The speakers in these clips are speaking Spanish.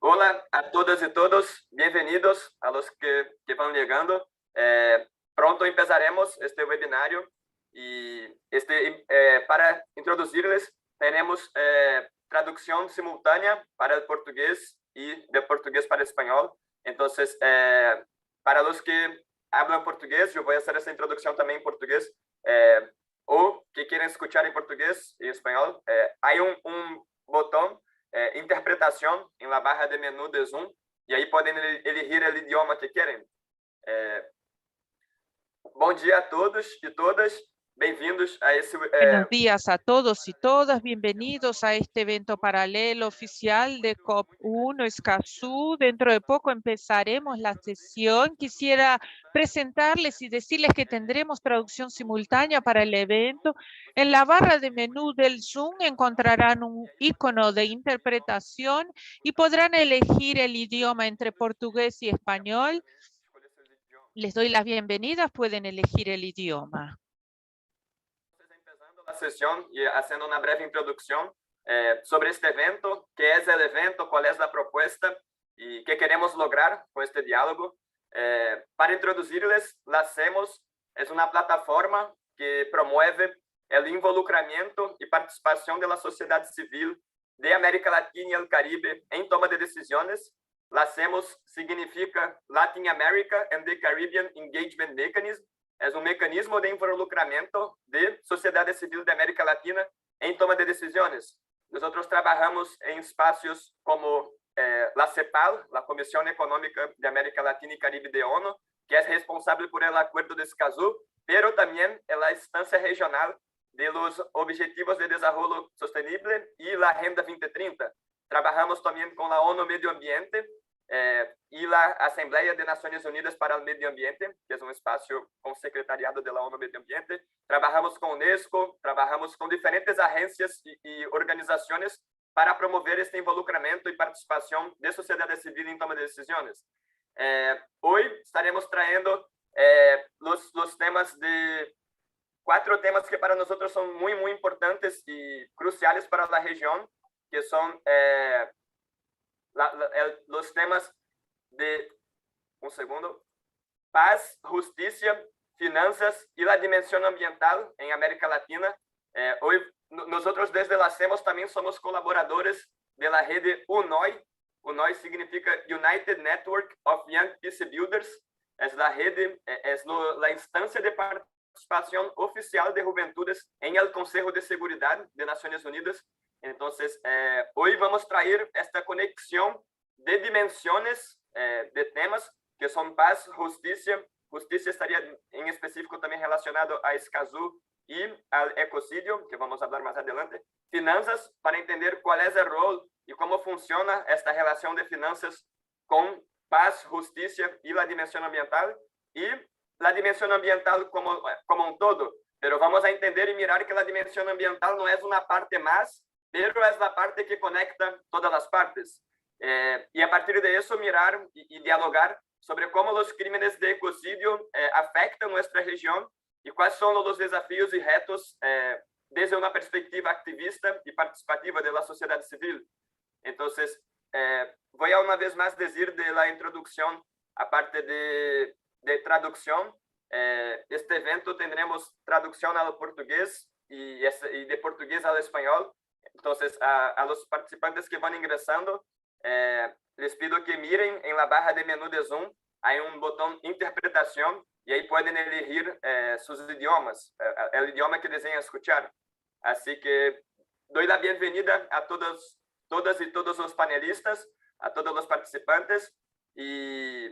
Hola a todas y todos, bienvenidos a los que van llegando. Pronto empezaremos este webinario y para introducirles tenemos traducción simultánea para el portugués y de portugués para español. Entonces, para los que hablan portugués, yo voy a hacer esta introducción también en portugués, o que quieren escuchar en portugués y español. Hay un botón interpretación en la barra de menú de Zoom y ahí pueden elegir el idioma que quieren. Bom dia a todos e todas, bem-vindos a esse... Buenos días a todos y todas, bienvenidos a este evento paralelo oficial de COP1 Escazú. Dentro de poco empezaremos la sesión. Quisiera presentarles y decirles que tendremos traducción simultánea para el evento. En la barra de menú del Zoom encontrarán un icono de interpretación y podrán elegir el idioma entre portugués y español. Les doy las bienvenidas, pueden elegir el idioma. La sesión y haciendo una breve introducción sobre este evento, qué es el evento, cuál es la propuesta y qué queremos lograr con este diálogo. Para introducirles, la Hacemos es una plataforma que promueve el involucramiento y participación de la sociedad civil de América Latina y el Caribe en toma de decisiones. La Hacemos significa Latin America and the Caribbean Engagement Mechanism. Es un mecanismo de involucramiento de sociedad civil de América Latina en toma de decisiones. Nosotros trabajamos en espacios como la CEPAL, la Comisión Económica de América Latina y Caribe de ONU, que es responsable por el Acuerdo de Escazú, pero también en la instancia regional de los Objetivos de Desarrollo Sostenible y la Agenda 2030. Trabajamos también con la ONU Medio Ambiente y la Asamblea de Naciones Unidas para el Medio Ambiente, que es un espacio con secretariado de la ONU Medio Ambiente. Trabajamos con UNESCO, trabajamos con diferentes agencias y organizaciones para promover este involucramiento y participación de sociedad civil en toma de decisiones. Hoy estaremos trayendo los temas de 4 temas que para nosotros son muy, muy importantes y cruciales para la región, que son los temas de, paz, justicia, finanzas y la dimensión ambiental en América Latina. Hoy nosotros desde la Hacemos también somos colaboradores de la red UNOI. UNOI significa United Network of Young Peace Builders. Es la red, la instancia de participación oficial de juventudes en el Consejo de Seguridad de Naciones Unidas. Entonces, hoy vamos a traer esta conexión de dimensiones de temas que son paz, justicia. Justicia estaría en específico también relacionado a Escazú y al ecocidio, que vamos a hablar más adelante. Finanzas, para entender cuál es el rol y cómo funciona esta relación de finanzas con paz, justicia y la dimensión ambiental. Y la dimensión ambiental como un todo. Pero vamos a entender y mirar que la dimensión ambiental no es una parte más, pero es la parte que conecta todas las partes. Y a partir de eso mirar y dialogar sobre cómo los crímenes de ecocidio afectan nuestra región y cuáles son los desafíos y retos desde una perspectiva activista y participativa de la sociedad civil. Entonces, voy a una vez más decir de la introducción, aparte de traducción, este evento tendremos traducción al portugués y de portugués al español. Entonces, a los participantes que van ingresando, les pido que miren en la barra de menú de Zoom, hay un botón interpretación y ahí pueden elegir sus idiomas, el idioma que deseen escuchar. Así que doy la bienvenida a todas y todos los panelistas, a todos los participantes y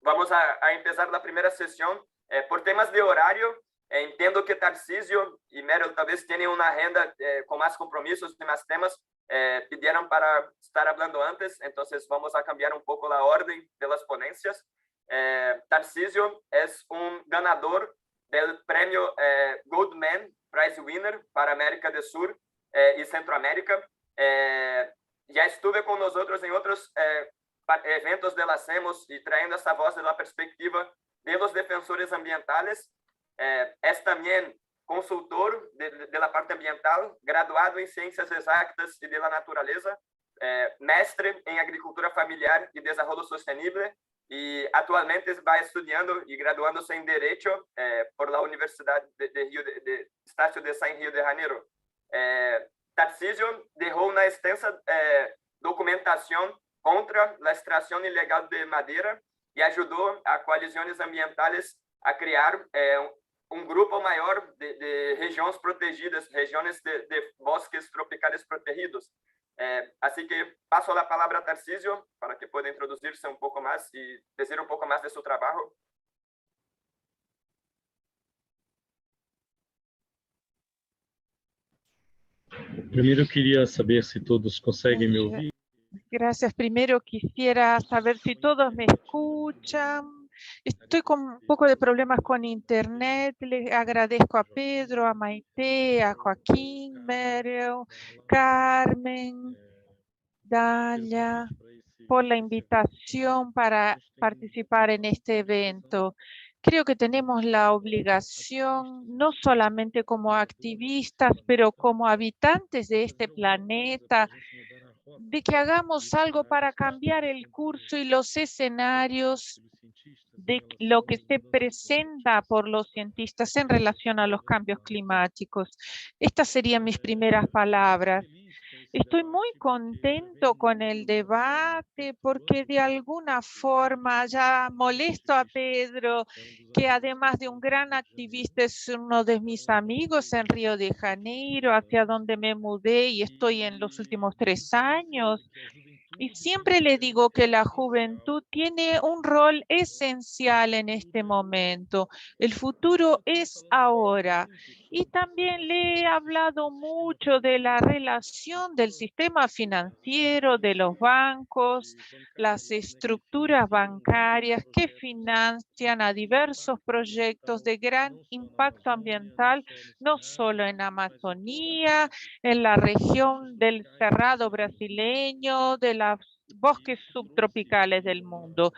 vamos a empezar la primera sesión. Por temas de horario, entiendo que Tarcísio y Meryl tal vez tienen una agenda con más compromisos y más temas, pidieron para estar hablando antes, entonces vamos a cambiar un poco la orden de las ponencias. Tarcísio es un ganador del premio Goldman Prize Winner para América del Sur y Centroamérica. Ya estuve con nosotros en otros eventos de la Hacemos y trayendo esta voz de la perspectiva de los defensores ambientales. Es también consultor de la parte ambiental, graduado en Ciencias Exactas y de la Naturaleza, mestre em agricultura familiar e desenvolvimento sustentável e atualmente está estudando e graduando-se em Direito por la Universidade de Estácio de São Rio de Janeiro. Tarcísio deixou uma extensa documentação contra a extração ilegal de madeira e ajudou a coalizões ambientais a criar grupo maior de regiões protegidas, regiões de bosques tropicales protegidos. Así que paso a palavra a Tarcísio para que pueda introduzir-se um pouco mais e dizer um pouco mais de seu trabalho. Primeiro eu queria saber se todos conseguem me ouvir. Gracias. Primero quisiera saber si todos me escuchan. Estoy con un poco de problemas con internet. Le agradezco a Pedro, a Maite, a Joaquín, Meryl, Carmen, Dalia, por la invitación para participar en este evento. Creo que tenemos la obligación, no solamente como activistas, pero como habitantes de este planeta, de que hagamos algo para cambiar el curso y los escenarios de lo que se presenta por los cientistas en relación a los cambios climáticos. Estas serían mis primeras palabras. Estoy muy contento con el debate porque de alguna forma ya molesto a Pedro, que además de un gran activista es uno de mis amigos en Río de Janeiro, hacia donde me mudé y estoy en los últimos 3 años. Y siempre le digo que la juventud tiene un rol esencial en este momento. El futuro es ahora. Y también le he hablado mucho de la relación del sistema financiero, de los bancos, las estructuras bancarias que financian a diversos proyectos de gran impacto ambiental, no solo en Amazonía, en la región del Cerrado brasileño, de los bosques subtropicales del mundo.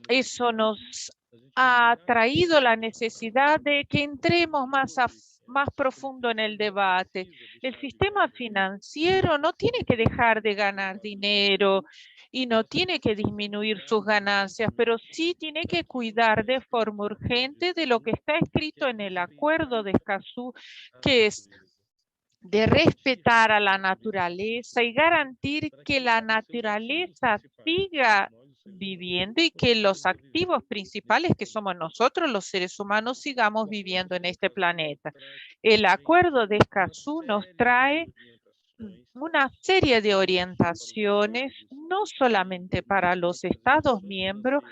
Eso nos ha traído la necesidad de que entremos más profundo en el debate. El sistema financiero no tiene que dejar de ganar dinero y no tiene que disminuir sus ganancias, pero sí tiene que cuidar de forma urgente de lo que está escrito en el Acuerdo de Escazú, que es de respetar a la naturaleza y garantir que la naturaleza siga viviendo y que los activos principales que somos nosotros, los seres humanos, sigamos viviendo en este planeta. El Acuerdo de Escazú nos trae una serie de orientaciones, no solamente para los Estados miembros,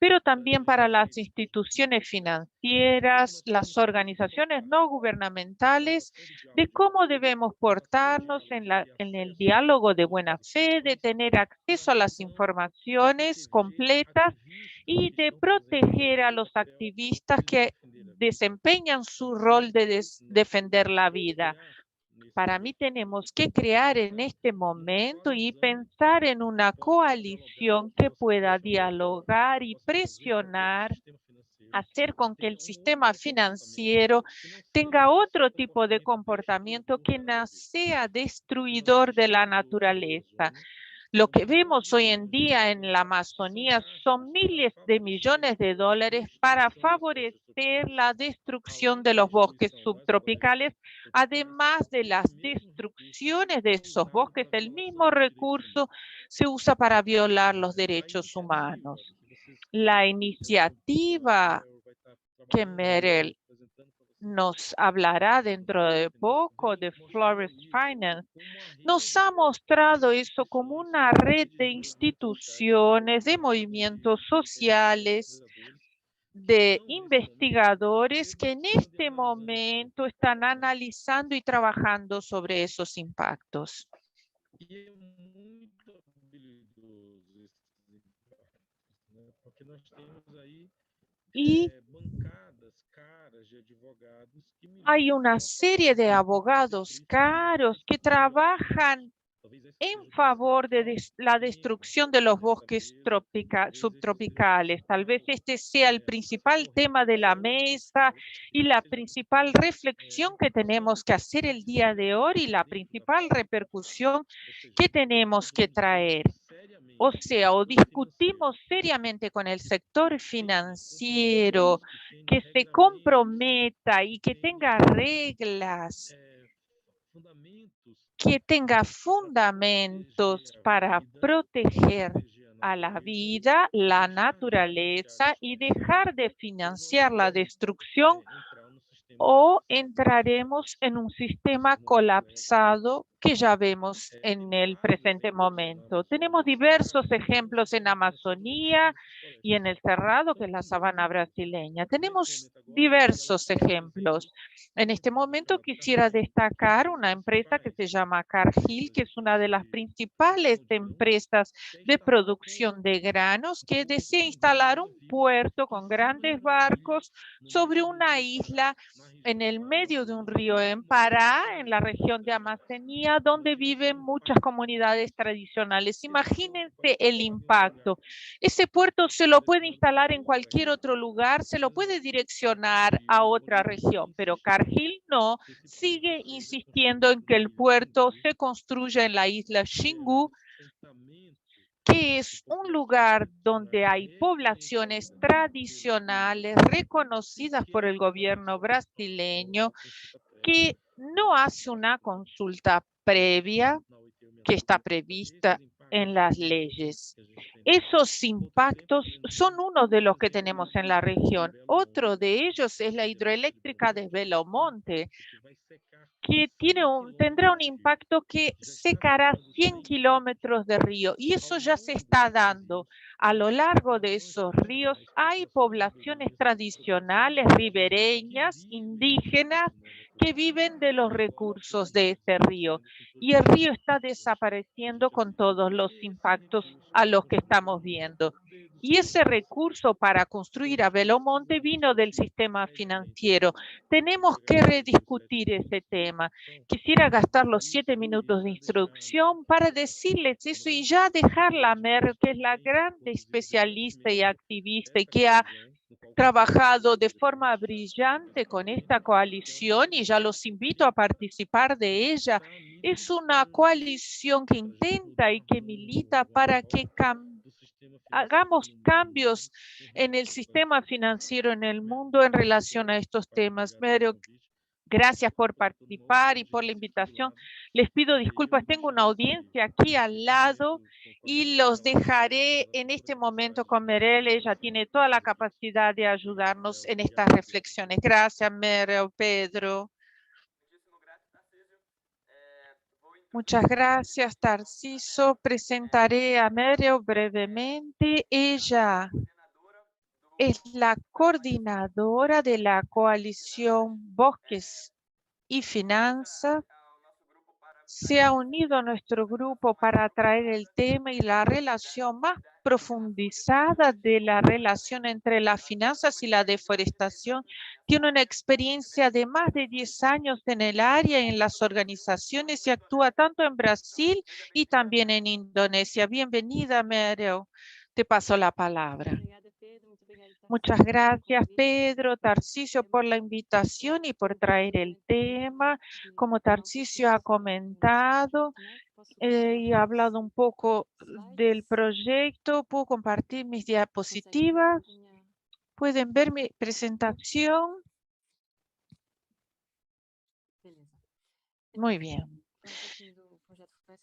pero también para las instituciones financieras, las organizaciones no gubernamentales, de cómo debemos portarnos en el diálogo de buena fe, de tener acceso a las informaciones completas y de proteger a los activistas que desempeñan su rol de defender la vida. Para mí tenemos que crear en este momento y pensar en una coalición que pueda dialogar y presionar, hacer con que el sistema financiero tenga otro tipo de comportamiento que no sea destruidor de la naturaleza. Lo que vemos hoy en día en la Amazonía son miles de millones de dólares para favorecer la destrucción de los bosques subtropicales, además de las destrucciones de esos bosques. El mismo recurso se usa para violar los derechos humanos. La iniciativa que Meryl nos hablará dentro de poco de Forest Finance, nos ha mostrado eso como una red de instituciones, de movimientos sociales, de investigadores que en este momento están analizando y trabajando sobre esos impactos. Y hay una serie de abogados caros que trabajan en favor de la destrucción de los bosques subtropicales. Tal vez este sea el principal tema de la mesa y la principal reflexión que tenemos que hacer el día de hoy y la principal repercusión que tenemos que traer. O sea, o discutimos seriamente con el sector financiero que se comprometa y que tenga reglas, que tenga fundamentos para proteger a la vida, la naturaleza y dejar de financiar la destrucción, o entraremos en un sistema colapsado que ya vemos en el presente momento. Tenemos diversos ejemplos en Amazonía y en el Cerrado, que es la sabana brasileña. Tenemos diversos ejemplos. En este momento quisiera destacar una empresa que se llama Cargill, que es una de las principales empresas de producción de granos, que desea instalar un puerto con grandes barcos sobre una isla en el medio de un río en Pará, en la región de Amazonía, donde viven muchas comunidades tradicionales. Imagínense el impacto. Ese puerto se lo puede instalar en cualquier otro lugar, se lo puede direccionar a otra región, pero Cargill no, sigue insistiendo en que el puerto se construya en la isla Xingu, que es un lugar donde hay poblaciones tradicionales reconocidas por el gobierno brasileño, que no hace una consulta previa que está prevista en las leyes. Esos impactos son uno de los que tenemos en la región. Otro de ellos es la hidroeléctrica de Belo Monte, que tendrá un impacto que secará 100 kilómetros de río, y eso ya se está dando. A lo largo de esos ríos hay poblaciones tradicionales, ribereñas, indígenas, que viven de los recursos de ese río, y el río está desapareciendo con todos los impactos a los que estamos viendo. Y ese recurso para construir a Belo Monte vino del sistema financiero. Tenemos que rediscutir ese tema. Quisiera gastar los 7 minutos de introducción para decirles eso y ya dejarla a Mer, que es la grande especialista y activista y que ha trabajado de forma brillante con esta coalición, y ya los invito a participar de ella. Es una coalición que intenta y que milita para que hagamos cambios en el sistema financiero en el mundo en relación a estos temas. Pero gracias por participar y por la invitación. Les pido disculpas, tengo una audiencia aquí al lado y los dejaré en este momento con Merel. Ella tiene toda la capacidad de ayudarnos en estas reflexiones. Gracias, Merel, Pedro. Muchas gracias, Tarciso. Presentaré a Merel brevemente. Ella es la coordinadora de la coalición Bosques y Finanzas. Se ha unido a nuestro grupo para traer el tema y la relación más profundizada de la relación entre las finanzas y la deforestación. Tiene una experiencia de más de 10 años en el área, en las organizaciones, y actúa tanto en Brasil y también en Indonesia. Bienvenida, Merel. Te paso la palabra. Muchas gracias, Pedro, Tarciso, por la invitación y por traer el tema. Como Tarciso ha comentado y ha hablado un poco del proyecto, puedo compartir mis diapositivas. ¿Pueden ver mi presentación? Muy bien.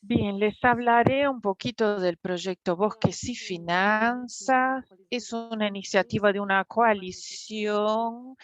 Bien, les hablaré un poquito del proyecto Bosques y Finanzas. Es una iniciativa de una coalición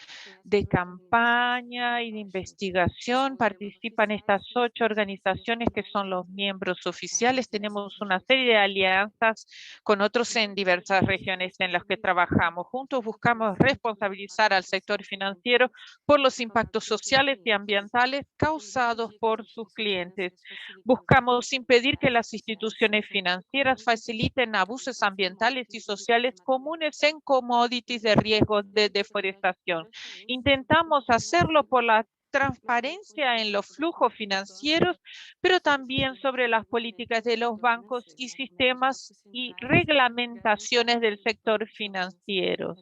de campaña y de investigación. Participan estas 8 organizaciones que son los miembros oficiales. Tenemos una serie de alianzas con otros en diversas regiones en las que trabajamos. Juntos buscamos responsabilizar al sector financiero por los impactos sociales y ambientales causados por sus clientes. Buscamos impedir que las instituciones financieras faciliten abusos ambientales y sociales comunes en commodities de riesgo de deforestación. Intentamos hacerlo por la transparencia en los flujos financieros, pero también sobre las políticas de los bancos y sistemas y reglamentaciones del sector financiero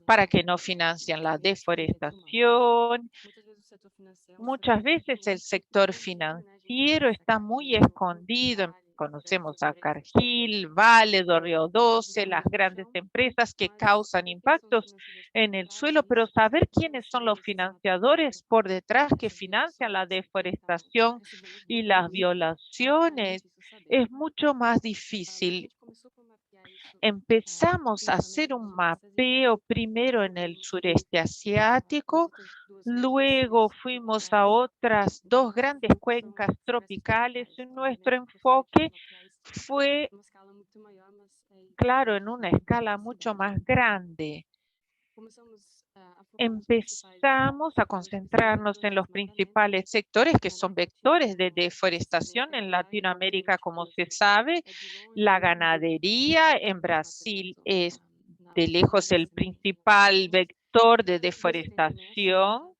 para que no financien la deforestación. Muchas veces el sector financiero está muy escondido. Conocemos a Cargill, Vale, do Rio Doce, las grandes empresas que causan impactos en el suelo, pero saber quiénes son los financiadores por detrás que financian la deforestación y las violaciones es mucho más difícil. Empezamos a hacer un mapeo primero en el sureste asiático, luego fuimos a otras dos grandes cuencas tropicales y nuestro enfoque fue, claro, en una escala mucho más grande. Empezamos a concentrarnos en los principales sectores que son vectores de deforestación en Latinoamérica, como se sabe. La ganadería en Brasil es de lejos el principal vector de deforestación,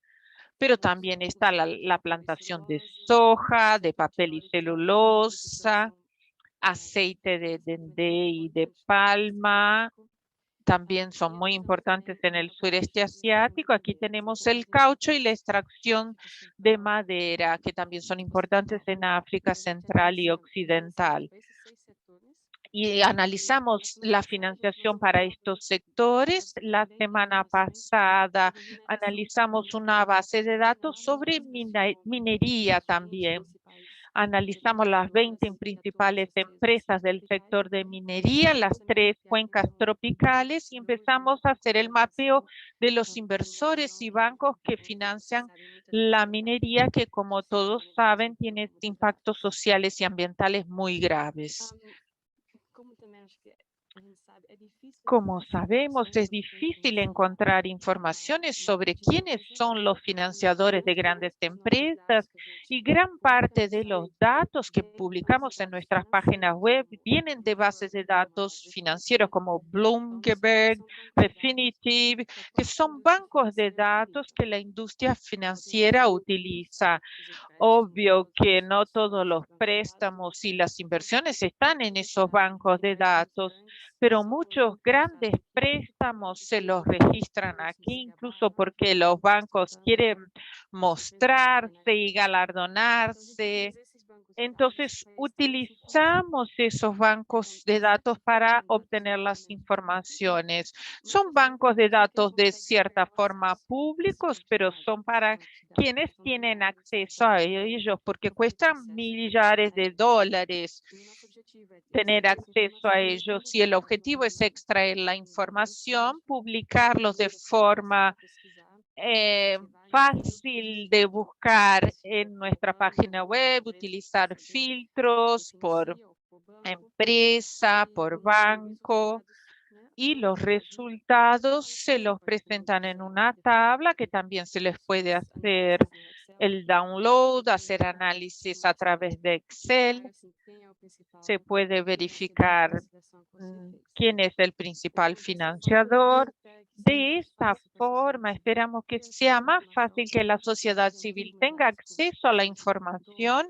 pero también está la plantación de soja, de papel y celulosa, aceite de dendé y de palma. También son muy importantes en el sureste asiático. Aquí tenemos el caucho y la extracción de madera, que también son importantes en África Central y Occidental. Y analizamos la financiación para estos sectores. La semana pasada analizamos una base de datos sobre minería también. Analizamos las 20 principales empresas del sector de minería, las 3 cuencas tropicales y empezamos a hacer el mapeo de los inversores y bancos que financian la minería, que como todos saben tiene impactos sociales y ambientales muy graves. Como sabemos, es difícil encontrar informaciones sobre quiénes son los financiadores de grandes empresas y gran parte de los datos que publicamos en nuestras páginas web vienen de bases de datos financieros como Bloomberg, Refinitiv, que son bancos de datos que la industria financiera utiliza. Obvio que no todos los préstamos y las inversiones están en esos bancos de datos, pero muchos grandes préstamos se los registran aquí, incluso porque los bancos quieren mostrarse y galardonarse. Entonces, utilizamos esos bancos de datos para obtener las informaciones. Son bancos de datos de cierta forma públicos, pero son para quienes tienen acceso a ellos, porque cuestan millares de dólares tener acceso a ellos. Y el objetivo es extraer la información, publicarlos de forma fácil de buscar en nuestra página web, utilizar filtros por empresa, por banco, y los resultados se los presentan en una tabla que también se les puede hacer el download, hacer análisis a través de Excel. Se puede verificar quién es el principal financiador. De esta forma, esperamos que sea más fácil que la sociedad civil tenga acceso a la información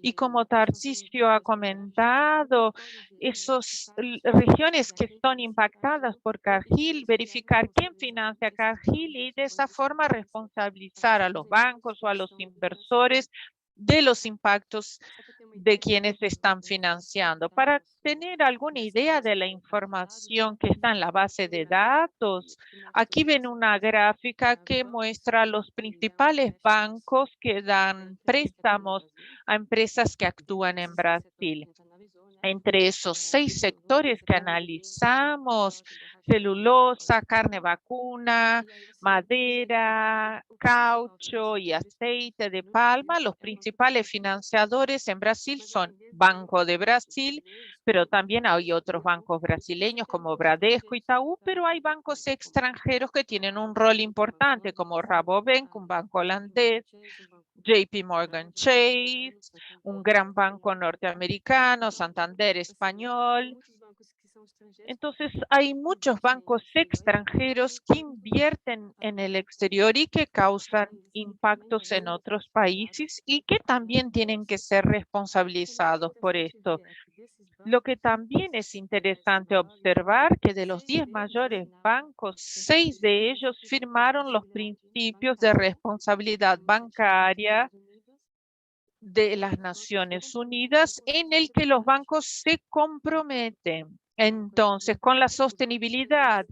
y, como Tarcisio ha comentado, esas regiones que son impactadas por Cargill, verificar quién financia Cargill y de esa forma responsabilizar a los bancos o a los inversores de los impactos de quienes están financiando. Para tener alguna idea de la información que está en la base de datos, aquí ven una gráfica que muestra los principales bancos que dan préstamos a empresas que actúan en Brasil. Entre esos 6 sectores que analizamos, celulosa, carne vacuna, madera, caucho y aceite de palma, los principales financiadores en Brasil son Banco de Brasil, pero también hay otros bancos brasileños como Bradesco, Itaú, pero hay bancos extranjeros que tienen un rol importante como Rabobank, un banco holandés, JP Morgan Chase, un gran banco norteamericano, Santander español, Entonces, hay muchos bancos extranjeros que invierten en el exterior y que causan impactos en otros países y que también tienen que ser responsabilizados por esto. Lo que también es interesante observar que de los 10 mayores bancos, 6 de ellos firmaron los principios de responsabilidad bancaria de las Naciones Unidas en el que los bancos se comprometen. Entonces, con la sostenibilidad,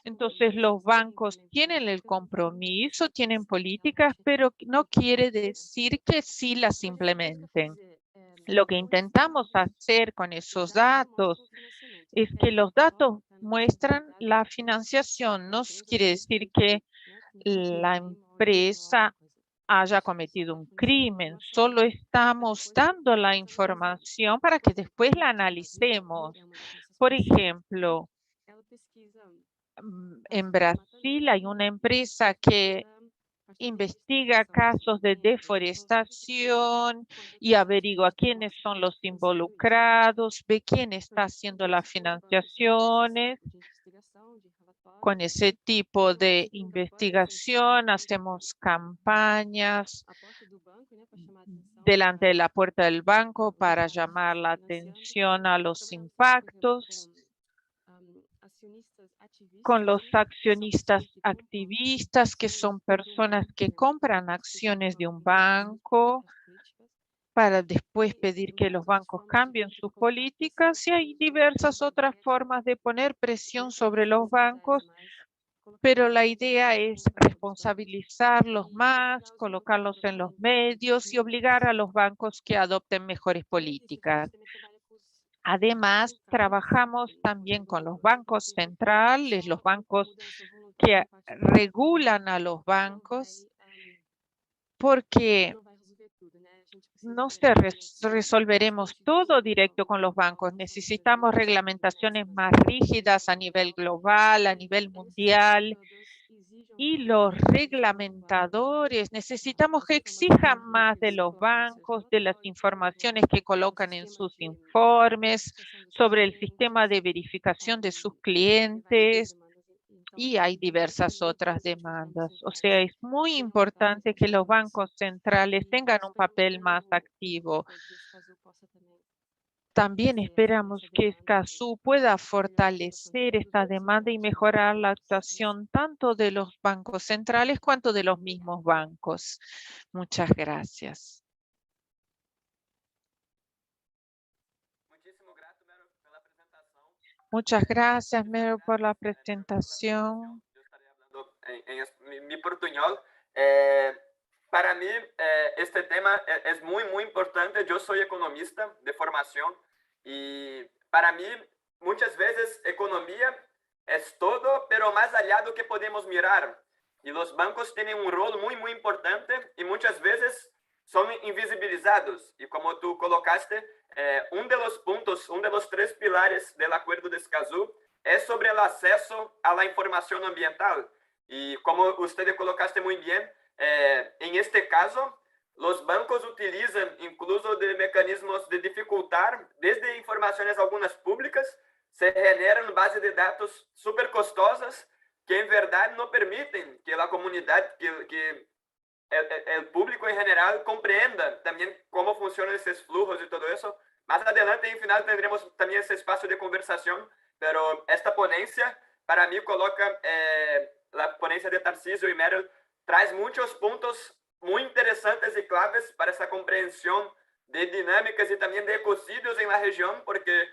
entonces los bancos tienen el compromiso, tienen políticas, pero no quiere decir que sí las implementen. Lo que intentamos hacer con esos datos es que los datos muestran la financiación. No quiere decir que la empresa haya cometido un crimen, solo estamos dando la información para que después la analicemos. Por ejemplo, en Brasil hay una empresa que investiga casos de deforestación y averigua quiénes son los involucrados, ve quién está haciendo las financiaciones. Con ese tipo de investigación hacemos campañas delante de la puerta del banco para llamar la atención a los impactos. Con los accionistas activistas, que son personas que compran acciones de un banco para después pedir que los bancos cambien sus políticas, y hay diversas otras formas de poner presión sobre los bancos, pero la idea es responsabilizarlos más, colocarlos en los medios y obligar a los bancos que adopten mejores políticas. Además, trabajamos también con los bancos centrales, los bancos que regulan a los bancos, porque no resolveremos todo directo con los bancos. Necesitamos reglamentaciones más rígidas a nivel global, a nivel mundial. Y los reglamentadores necesitamos que exijan más de los bancos, de las informaciones que colocan en sus informes, sobre el sistema de verificación de sus clientes, y hay diversas otras demandas. O sea, es muy importante que los bancos centrales tengan un papel más activo. También esperamos que Escazú pueda fortalecer esta demanda y mejorar la actuación tanto de los bancos centrales cuanto de los mismos bancos. Muchas gracias. Muchas gracias, Mero, por la presentación. Yo estaré hablando en mi portuñol. Para mí, este tema es muy, muy importante. Yo soy economista de formación y para mí, muchas veces, economía es todo, pero más allá de lo que podemos mirar. Y los bancos tienen un rol muy, muy importante y muchas veces son invisibilizados. Y como tú colocaste, un de los puntos, de los 3 pilares del Acuerdo de Escazú es sobre el acceso a la información ambiental. Y como usted colocaste muy bien, en este caso, los bancos utilizan incluso de mecanismos de dificultar, desde informaciones algunas públicas, se generan bases de datos súper costosas que en verdad no permiten que la comunidad, que el público en general comprenda también cómo funcionan esos flujos y todo eso. Más adelante, en final, tendremos también ese espacio de conversación, pero esta ponencia, para mí, coloca la ponencia de Tarcísio y Meryl, trae muchos puntos muy interesantes y claves para esa comprensión de dinámicas y también de ecocidios en la región, porque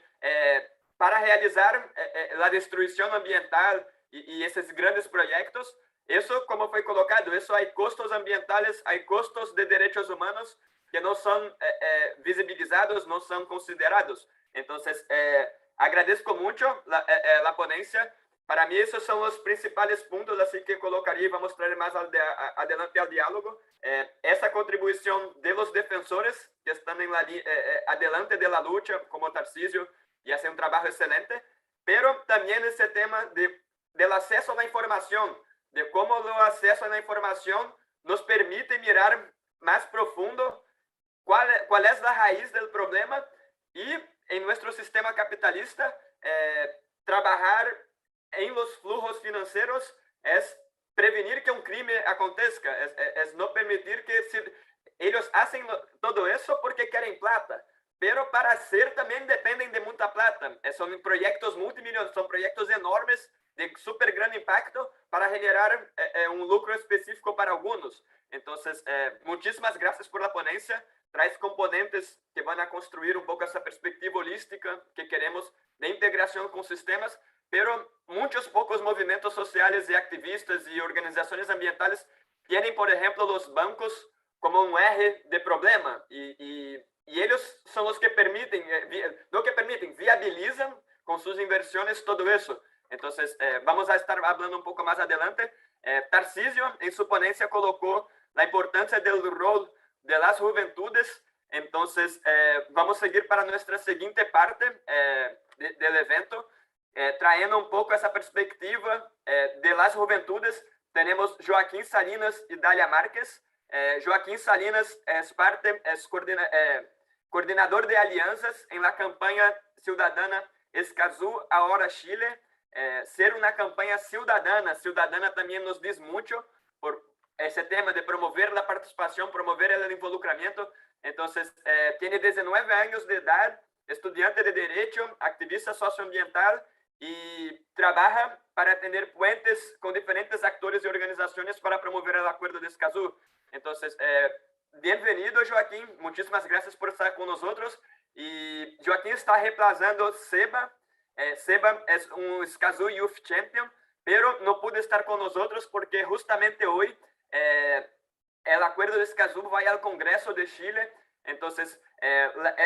para realizar la destrucción ambiental y esos grandes proyectos, eso, como fue colocado, eso hay costos ambientales, hay costos de derechos humanos que no son visibilizados, no son considerados. Entonces, agradezco mucho la ponencia. Para mí, esos son los principales puntos, así que colocaría y vamos a traer más adelante al diálogo. Esa contribución de los defensores que están en adelante de la lucha, como Tarcísio, y hacen un trabajo excelente, pero también ese tema del acceso a la información, de cómo el acceso a la información nos permite mirar más profundo cuál es la raíz del problema y en nuestro sistema capitalista trabajar en los flujos financieros es prevenir que un crimen acontezca, es no permitir que ellos hacen todo eso porque quieren plata, pero para hacer también dependen de mucha plata. Son proyectos multimillonarios, son proyectos enormes de súper gran impacto para generar un lucro específico para algunos. Entonces, muchísimas gracias por la ponencia. Traes componentes que van a construir un poco esa perspectiva holística que queremos de integración con sistemas, pero muchos pocos movimientos sociales y activistas y organizaciones ambientales tienen, por ejemplo, los bancos como un eje de problema y ellos son los que permiten, viabilizan con sus inversiones todo eso. Entonces, vamos a estar hablando un poco más adelante. Tarcísio, en su ponencia, colocó la importancia del rol de las juventudes. Entonces, vamos a seguir para nuestra siguiente parte del evento, trayendo un poco esa perspectiva de las juventudes. Tenemos Joaquín Salinas y Dalia Márquez. Joaquín Salinas es coordinador de alianzas en la campaña ciudadana Escazú Ahora Chile. Ser una campaña ciudadana también nos dice mucho por ese tema de promover la participación, promover el involucramiento. Entonces, tiene 19 años de edad, estudiante de Derecho, activista socioambiental y trabaja para tener puentes con diferentes actores y organizaciones para promover el acuerdo de Escazú. Entonces, bienvenido, Joaquín. Muchísimas gracias por estar con nosotros. Y Joaquín está reemplazando Seba. Seba es un Escazú Youth Champion, pero no pudo estar con nosotros porque justamente hoy el acuerdo de Escazú va al Congreso de Chile. Entonces,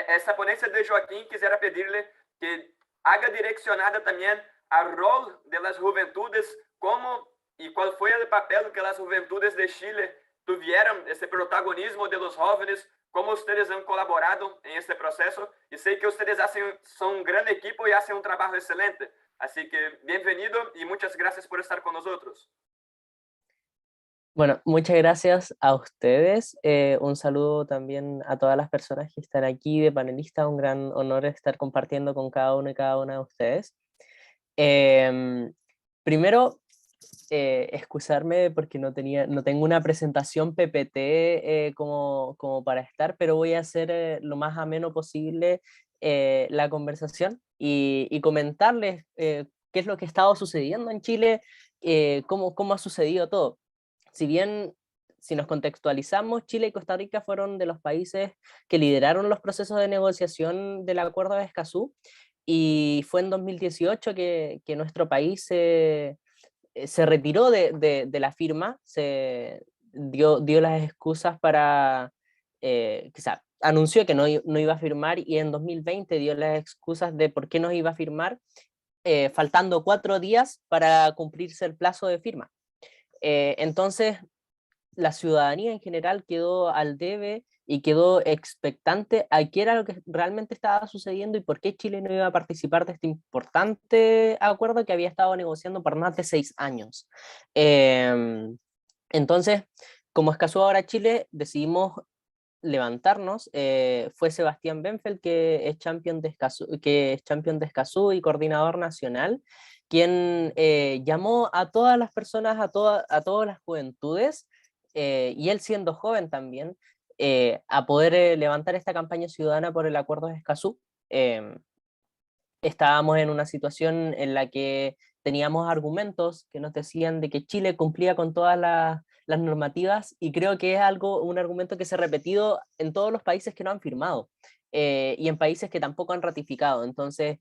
esta ponencia de Joaquín quisiera pedirle que haga direccionada también al rol de las juventudes, cómo y cuál fue el papel que las juventudes de Chile tuvieron, ese protagonismo de los jóvenes, cómo ustedes han colaborado en este proceso. Y sé que ustedes son un gran equipo y hacen un trabajo excelente. Así que bienvenido y muchas gracias por estar con nosotros. Bueno, muchas gracias a ustedes. Un saludo también a todas las personas que están aquí de panelistas. Un gran honor estar compartiendo con cada uno y cada una de ustedes. Primero, excusarme porque no tengo una presentación PPT como para estar, pero voy a hacer lo más ameno posible la conversación y comentarles qué es lo que ha estado sucediendo en Chile, cómo ha sucedido todo. Si bien, si nos contextualizamos, Chile y Costa Rica fueron de los países que lideraron los procesos de negociación del Acuerdo de Escazú, y fue en 2018 que nuestro país se retiró de la firma, se dio las excusas para, anunció que no iba a firmar, y en 2020 dio las excusas de por qué no iba a firmar, faltando 4 días para cumplirse el plazo de firma. Entonces, la ciudadanía en general quedó al debe y quedó expectante a qué era lo que realmente estaba sucediendo y por qué Chile no iba a participar de este importante acuerdo que había estado negociando por más de 6 años. Entonces, como Escazú Ahora Chile, decidimos levantarnos. Fue Sebastián Benfeld, que es champion de Escazú y coordinador nacional, quien llamó a todas las personas, a todas las juventudes, y él siendo joven también, a poder levantar esta campaña ciudadana por el Acuerdo de Escazú. Estábamos en una situación en la que teníamos argumentos que nos decían de que Chile cumplía con todas las normativas, y creo que es un argumento que se ha repetido en todos los países que no han firmado, y en países que tampoco han ratificado. Entonces,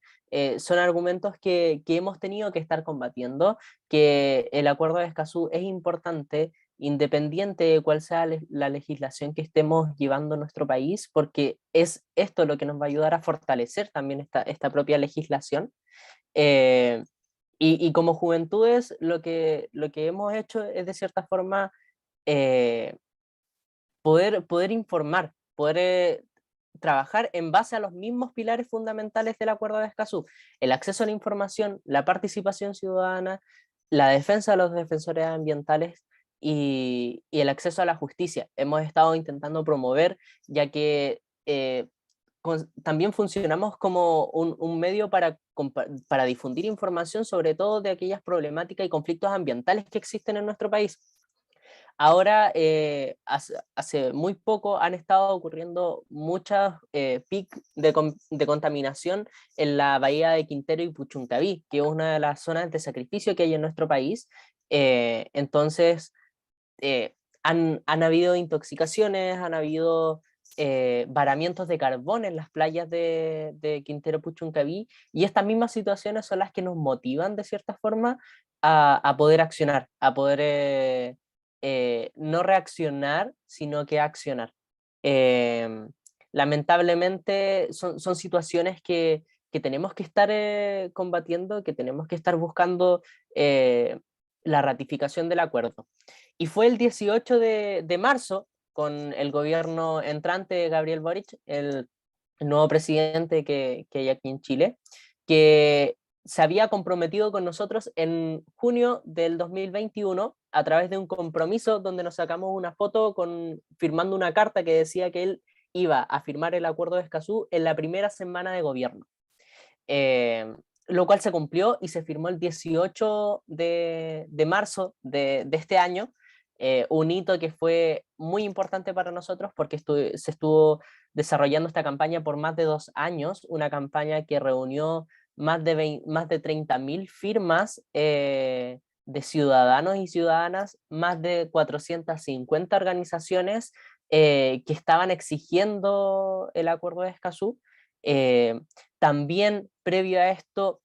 son argumentos que hemos tenido que estar combatiendo, que el Acuerdo de Escazú es importante, independiente de cuál sea la legislación que estemos llevando en nuestro país, porque es esto lo que nos va a ayudar a fortalecer también esta propia legislación. Y como juventudes, lo que hemos hecho es, de cierta forma, poder informar, poder trabajar en base a los mismos pilares fundamentales del Acuerdo de Escazú: el acceso a la información, la participación ciudadana, la defensa de los defensores ambientales y el acceso a la justicia. Hemos estado intentando promover, ya que también funcionamos como un medio para difundir información, sobre todo de aquellas problemáticas y conflictos ambientales que existen en nuestro país. Ahora, hace muy poco han estado ocurriendo muchas picos de contaminación en la bahía de Quintero y Puchuncaví, que es una de las zonas de sacrificio que hay en nuestro país. Entonces, han habido intoxicaciones, han habido varamientos de carbón en las playas de Quintero Puchuncaví, y estas mismas situaciones son las que nos motivan de cierta forma a poder accionar, a poder no reaccionar, sino que accionar. Lamentablemente son situaciones que tenemos que estar combatiendo, que tenemos que estar buscando la ratificación del acuerdo. Y fue el 18 de marzo, con el gobierno entrante Gabriel Boric, el nuevo presidente que hay aquí en Chile, que se había comprometido con nosotros en junio del 2021 a través de un compromiso donde nos sacamos una foto firmando una carta que decía que él iba a firmar el acuerdo de Escazú en la primera semana de gobierno. Lo cual se cumplió y se firmó el 18 de marzo de este año, un hito que fue muy importante para nosotros porque se estuvo desarrollando esta campaña por más de 2 años, una campaña que reunió más de 30.000 firmas de ciudadanos y ciudadanas, más de 450 organizaciones que estaban exigiendo el acuerdo de Escazú. También, previo a esto,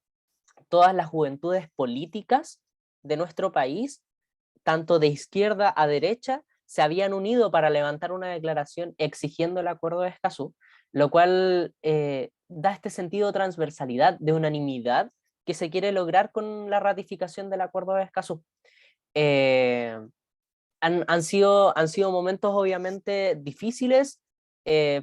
todas las juventudes políticas de nuestro país, tanto de izquierda a derecha, se habían unido para levantar una declaración exigiendo el acuerdo de Escazú, lo cual da este sentido de transversalidad, de unanimidad que se quiere lograr con la ratificación del acuerdo de Escazú. Han sido momentos obviamente difíciles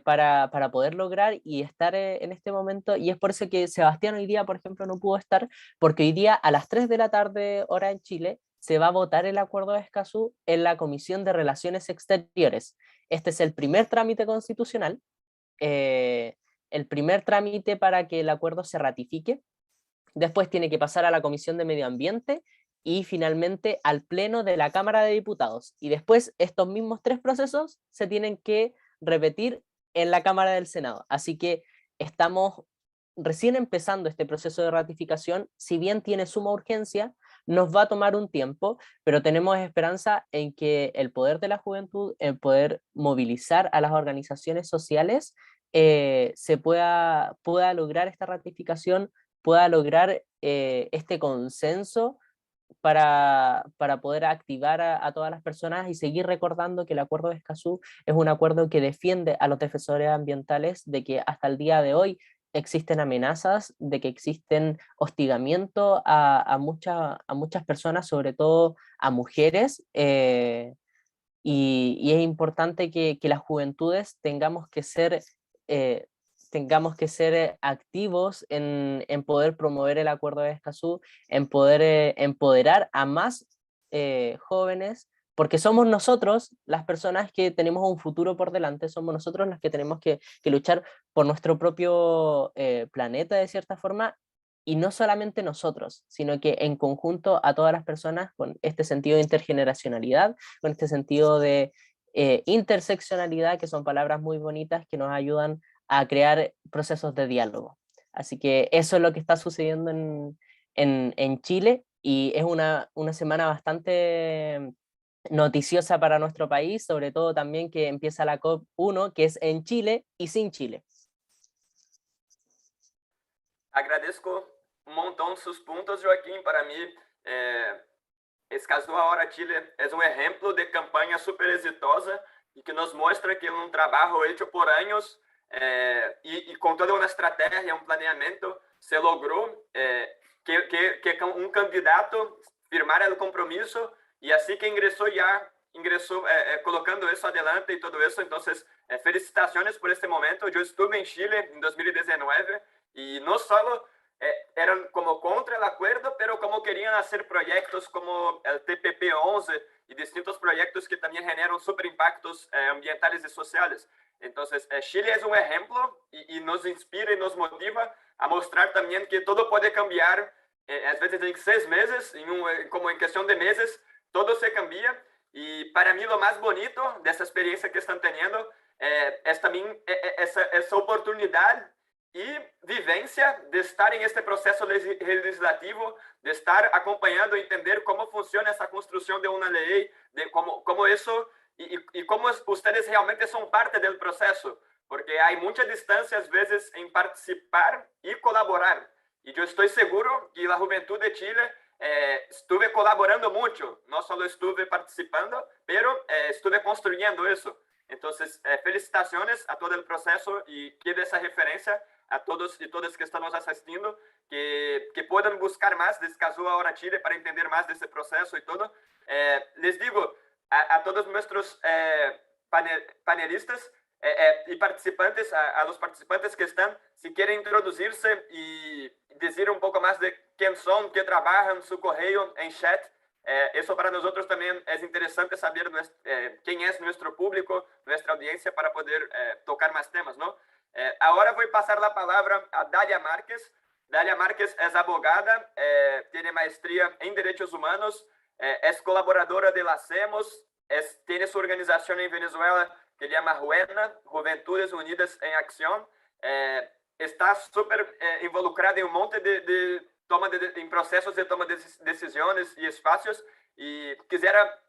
para poder lograr y estar en este momento, y es por eso que Sebastián hoy día, por ejemplo, no pudo estar, porque hoy día a las 3 de la tarde, hora en Chile, se va a votar el acuerdo de Escazú en la Comisión de Relaciones Exteriores. Este es el primer trámite constitucional, el primer trámite para que el acuerdo se ratifique. Después tiene que pasar a la Comisión de Medio Ambiente y finalmente al Pleno de la Cámara de Diputados. Y después estos mismos 3 procesos se tienen que repetir en la Cámara del Senado. Así que estamos recién empezando este proceso de ratificación. Si bien tiene suma urgencia, nos va a tomar un tiempo, pero tenemos esperanza en que el poder de la juventud, el poder movilizar a las organizaciones sociales, se pueda lograr esta ratificación, pueda lograr este consenso para poder activar a todas las personas y seguir recordando que el acuerdo de Escazú es un acuerdo que defiende a los defensores ambientales, de que hasta el día de hoy existen amenazas, de que existen hostigamiento a muchas personas, sobre todo a mujeres, y es importante que las juventudes tengamos que ser activos en poder promover el acuerdo de Escazú, en poder empoderar a más jóvenes, porque somos nosotros las personas que tenemos un futuro por delante, somos nosotros las que tenemos que luchar por nuestro propio planeta de cierta forma, y no solamente nosotros, sino que en conjunto a todas las personas, con este sentido de intergeneracionalidad, con este sentido de interseccionalidad, que son palabras muy bonitas que nos ayudan a crear procesos de diálogo. Así que eso es lo que está sucediendo en Chile, y es una semana bastante noticiosa para nuestro país, sobre todo también que empieza la COP1, que es en Chile y sin Chile. Agradezco un montón sus puntos, Joaquín. Para mí, Escazú Ahora Chile es un ejemplo de campaña súper exitosa y que nos muestra que un trabajo hecho por años y con toda una estrategia, un planeamiento, se logró que un candidato firmara el compromiso, y así que ingresó colocando eso adelante y todo eso. Entonces, felicitaciones por este momento. Yo estuve en Chile en 2019 y no solo eran como contra el acuerdo, pero como querían hacer proyectos como el TPP-11 y distintos proyectos que también generan super impactos ambientales y sociales. Entonces, Chile es un ejemplo y nos inspira y nos motiva a mostrar también que todo puede cambiar, a veces en 6 meses, como en cuestión de meses, todo se cambia. Y para mí lo más bonito de esa experiencia que están teniendo es también esa oportunidad y vivencia de estar en este proceso legislativo, de estar acompañando, entender cómo funciona esa construcción de una ley, de cómo eso y cómo ustedes realmente son parte del proceso, porque hay mucha distancia a veces en participar y colaborar. Y yo estoy seguro que la juventud de Chile estuve colaborando mucho, no solo estuve participando, pero estuve construyendo eso. Entonces, felicitaciones a todo el proceso y quiero esa referencia a todos y todas que estamos asistiendo, que puedan buscar más de Escazú ahora Chile para entender más de ese proceso y todo. Les digo a todos nuestros panelistas y participantes, a los participantes que están, si quieren introducirse y decir un poco más de quién son, qué trabajan, su correo en chat. Eso para nosotros también es interesante saber quién es nuestro público, nuestra audiencia, para poder tocar más temas, ¿no? Ahora voy a pasar la palabra a Dalia Márquez. Dalia Márquez es abogada, tiene maestría en Derechos Humanos, es colaboradora de la Hacemos, tiene su organización en Venezuela que llama JUENA, Juventudes Unidas en Acción. Está súper involucrada en un monte en procesos de toma de decisiones y espacios. Y quisiera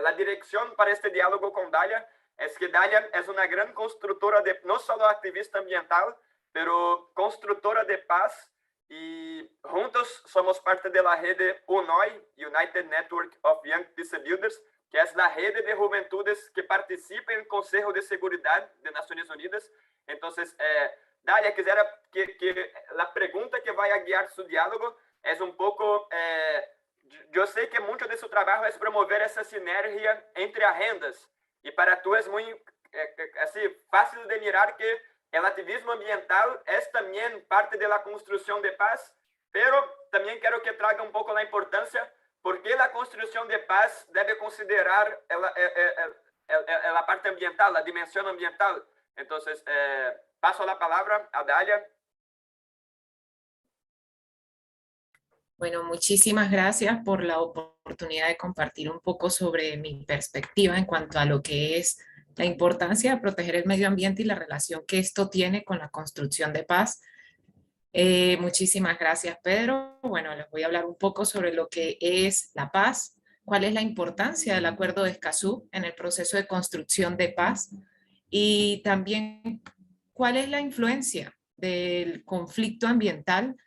la dirección para este diálogo con Dalia es que Dalia es una gran constructora, no solo activista ambiental, pero constructora de paz. Y juntos somos parte de la red de UNOI, United Network of Young Peace Builders, que es la red de juventudes que participa en el Consejo de Seguridad de Naciones Unidas. Entonces, Dalia, quisiera que la pregunta que vaya a guiar su diálogo es un poco, yo sé que mucho de su trabajo es promover esa sinergia entre agendas, y para tú es muy así, fácil de mirar que el activismo ambiental es también parte de la construcción de paz, pero también quiero que traiga un poco la importancia por qué la construcción de paz debe considerar la parte ambiental, la dimensión ambiental. Entonces, paso la palabra a Dalia. Bueno, muchísimas gracias por la oportunidad de compartir un poco sobre mi perspectiva en cuanto a lo que es la importancia de proteger el medio ambiente y la relación que esto tiene con la construcción de paz. Muchísimas gracias, Pedro. Bueno, les voy a hablar un poco sobre lo que es la paz, cuál es la importancia del Acuerdo de Escazú en el proceso de construcción de paz y también cuál es la influencia del conflicto ambiental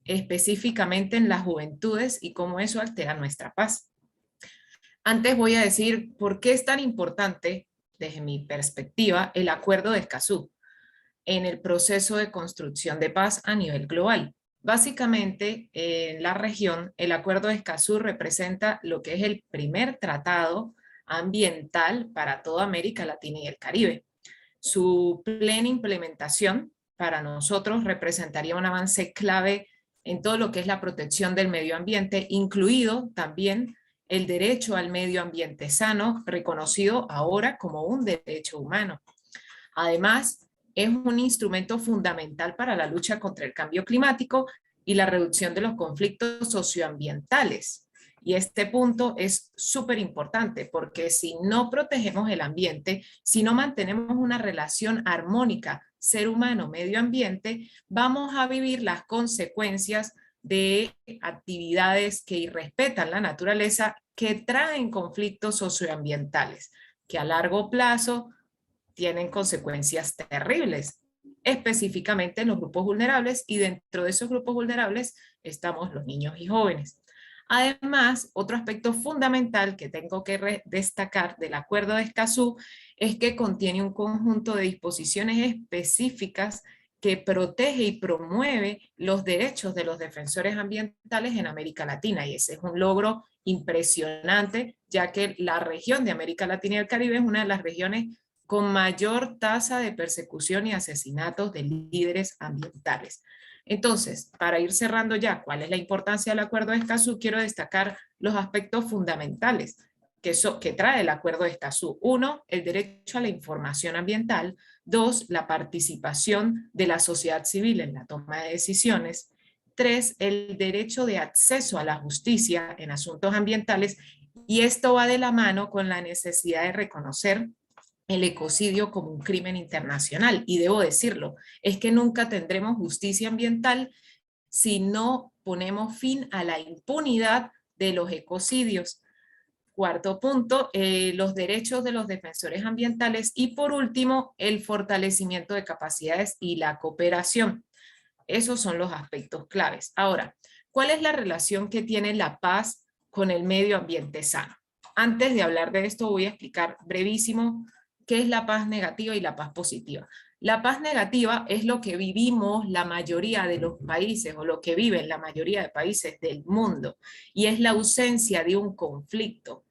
específicamente en las juventudes y cómo eso altera nuestra paz. Antes voy a decir por qué es tan importante, desde mi perspectiva, el Acuerdo de Escazú en el proceso de construcción de paz a nivel global. Básicamente, en la región, el Acuerdo de Escazú representa lo que es el primer tratado ambiental para toda América Latina y el Caribe. Su plena implementación para nosotros representaría un avance clave en todo lo que es la protección del medio ambiente, incluido también el derecho al medio ambiente sano, reconocido ahora como un derecho humano. Además, es un instrumento fundamental para la lucha contra el cambio climático y la reducción de los conflictos socioambientales. Y este punto es súper importante porque si no protegemos el ambiente, si no mantenemos una relación armónica ser humano, medio ambiente, vamos a vivir las consecuencias de actividades que irrespetan la naturaleza, que traen conflictos socioambientales, que a largo plazo tienen consecuencias terribles, específicamente en los grupos vulnerables, y dentro de esos grupos vulnerables estamos los niños y jóvenes. Además, otro aspecto fundamental que tengo que destacar del Acuerdo de Escazú es que contiene un conjunto de disposiciones específicas que protege y promueve los derechos de los defensores ambientales en América Latina, y ese es un logro impresionante, ya que la región de América Latina y el Caribe es una de las regiones con mayor tasa de persecución y asesinatos de líderes ambientales. Entonces, para ir cerrando ya, ¿cuál es la importancia del Acuerdo de Escazú? Quiero destacar los aspectos fundamentales que trae el Acuerdo de Escazú. Uno, el derecho a la información ambiental. 2, la participación de la sociedad civil en la toma de decisiones. 3, el derecho de acceso a la justicia en asuntos ambientales, y esto va de la mano con la necesidad de reconocer el ecocidio como un crimen internacional. Y debo decirlo, es que nunca tendremos justicia ambiental si no ponemos fin a la impunidad de los ecocidios. Cuarto punto, los derechos de los defensores ambientales. Y por último, el fortalecimiento de capacidades y la cooperación. Esos son los aspectos claves. Ahora, ¿cuál es la relación que tiene la paz con el medio ambiente sano? Antes de hablar de esto, voy a explicar brevísimo qué es la paz negativa y la paz positiva. La paz negativa es lo que vivimos la mayoría de los países, o lo que viven la mayoría de países del mundo, y es la ausencia de un conflicto,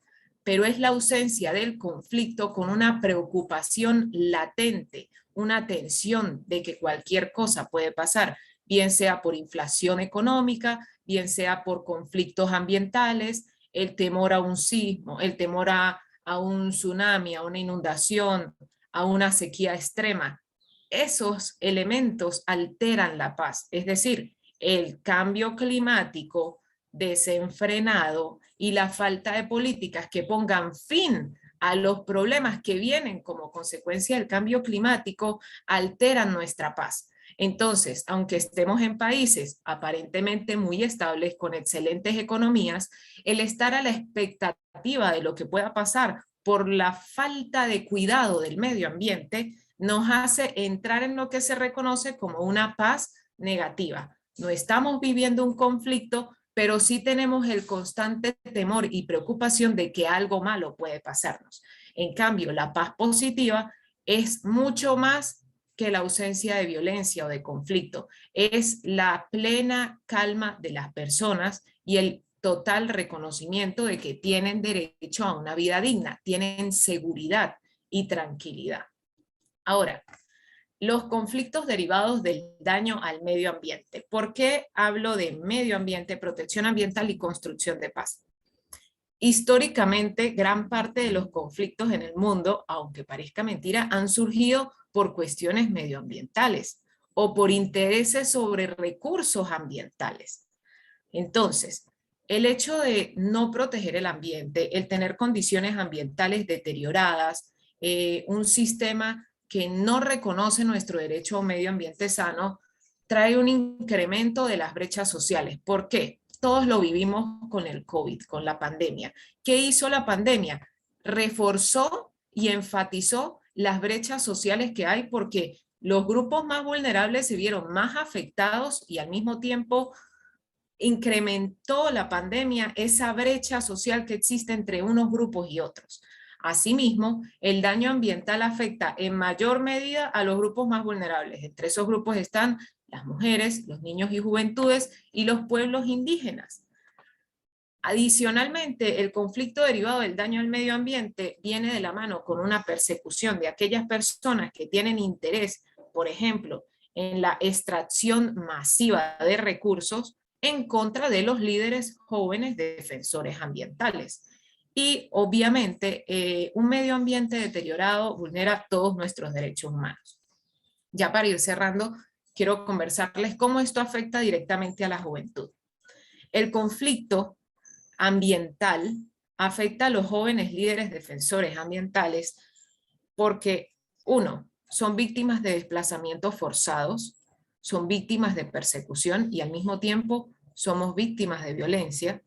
pero es la ausencia del conflicto con una preocupación latente, una tensión de que cualquier cosa puede pasar, bien sea por inflación económica, bien sea por conflictos ambientales, el temor a un sismo, el temor a un tsunami, a una inundación, a una sequía extrema. Esos elementos alteran la paz, es decir, el cambio climático desenfrenado y la falta de políticas que pongan fin a los problemas que vienen como consecuencia del cambio climático alteran nuestra paz. Entonces, aunque estemos en países aparentemente muy estables, con excelentes economías, el estar a la expectativa de lo que pueda pasar por la falta de cuidado del medio ambiente nos hace entrar en lo que se reconoce como una paz negativa. No estamos viviendo un conflicto, pero sí tenemos el constante temor y preocupación de que algo malo puede pasarnos. En cambio, la paz positiva es mucho más que la ausencia de violencia o de conflicto. Es la plena calma de las personas y el total reconocimiento de que tienen derecho a una vida digna, tienen seguridad y tranquilidad. Ahora, los conflictos derivados del daño al medio ambiente. ¿Por qué hablo de medio ambiente, protección ambiental y construcción de paz? Históricamente, gran parte de los conflictos en el mundo, aunque parezca mentira, han surgido por cuestiones medioambientales o por intereses sobre recursos ambientales. Entonces, el hecho de no proteger el ambiente, el tener condiciones ambientales deterioradas, un sistema que no reconoce nuestro derecho a un medio ambiente sano, trae un incremento de las brechas sociales. ¿Por qué? Todos lo vivimos con el COVID, con la pandemia. ¿Qué hizo la pandemia? Reforzó y enfatizó las brechas sociales que hay, porque los grupos más vulnerables se vieron más afectados y al mismo tiempo incrementó la pandemia esa brecha social que existe entre unos grupos y otros. Asimismo, el daño ambiental afecta en mayor medida a los grupos más vulnerables. Entre esos grupos están las mujeres, los niños y juventudes y los pueblos indígenas. Adicionalmente, el conflicto derivado del daño al medio ambiente viene de la mano con una persecución de aquellas personas que tienen interés, por ejemplo, en la extracción masiva de recursos, en contra de los líderes jóvenes defensores ambientales. Y obviamente un medio ambiente deteriorado vulnera todos nuestros derechos humanos. Ya para ir cerrando, quiero conversarles cómo esto afecta directamente a la juventud. El conflicto ambiental afecta a los jóvenes líderes defensores ambientales porque, uno, son víctimas de desplazamientos forzados, son víctimas de persecución y al mismo tiempo somos víctimas de violencia,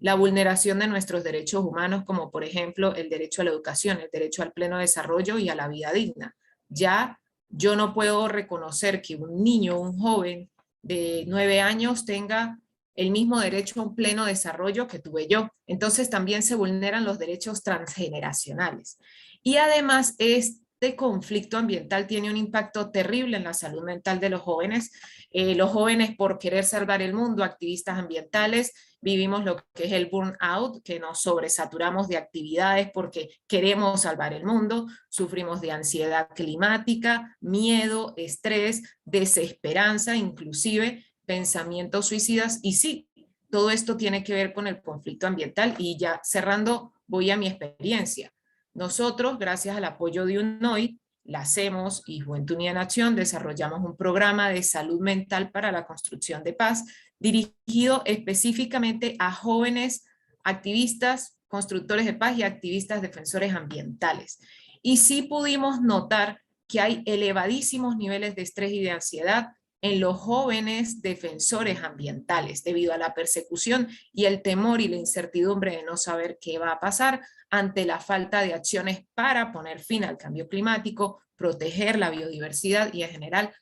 la vulneración de nuestros derechos humanos, como por ejemplo el derecho a la educación, el derecho al pleno desarrollo y a la vida digna. Ya yo no puedo reconocer que un niño, un joven de 9 años tenga el mismo derecho a un pleno desarrollo que tuve yo. Entonces también se vulneran los derechos transgeneracionales. Y además este conflicto ambiental tiene un impacto terrible en la salud mental de los jóvenes. Los jóvenes, por querer salvar el mundo, activistas ambientales, vivimos lo que es el burnout, que nos sobresaturamos de actividades porque queremos salvar el mundo, sufrimos de ansiedad climática, miedo, estrés, desesperanza, inclusive pensamientos suicidas, y sí, todo esto tiene que ver con el conflicto ambiental. Y ya cerrando, voy a mi experiencia. Nosotros, gracias al apoyo de UNOI, la Hacemos y Juventud Unida en Acción desarrollamos un programa de salud mental para la construcción de paz dirigido específicamente a jóvenes activistas, constructores de paz y activistas defensores ambientales. Y sí pudimos notar que hay elevadísimos niveles de estrés y de ansiedad en los jóvenes defensores ambientales debido a la persecución y el temor y la incertidumbre de no saber qué va a pasar ante la falta de acciones para poner fin al cambio climático, proteger la biodiversidad y en general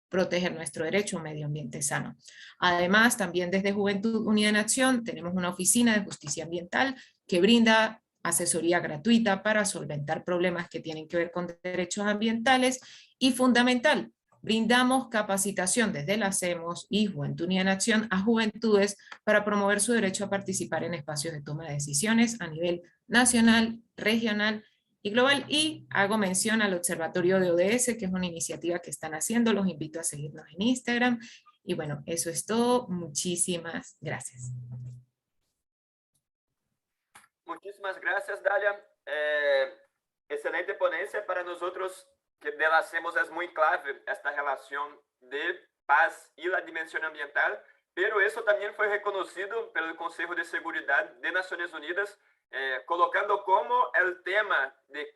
proteger nuestro derecho a un medio ambiente sano. Además, también desde Juventud Unida en Acción tenemos una oficina de justicia ambiental que brinda asesoría gratuita para solventar problemas que tienen que ver con derechos ambientales y fundamental, brindamos capacitación desde la Hacemos y Juventud Unida en Acción a juventudes para promover su derecho a participar en espacios de toma de decisiones a nivel nacional, regional y global. Y hago mención al Observatorio de ODS, que es una iniciativa que están haciendo. Los invito a seguirnos en Instagram. Y bueno, eso es todo. Muchísimas gracias. Muchísimas gracias, Dalia. Excelente ponencia para nosotros, que de la Hacemos es muy clave esta relación de paz y la dimensión ambiental, pero eso también fue reconocido por el Consejo de Seguridad de Naciones Unidas, colocando como el tema de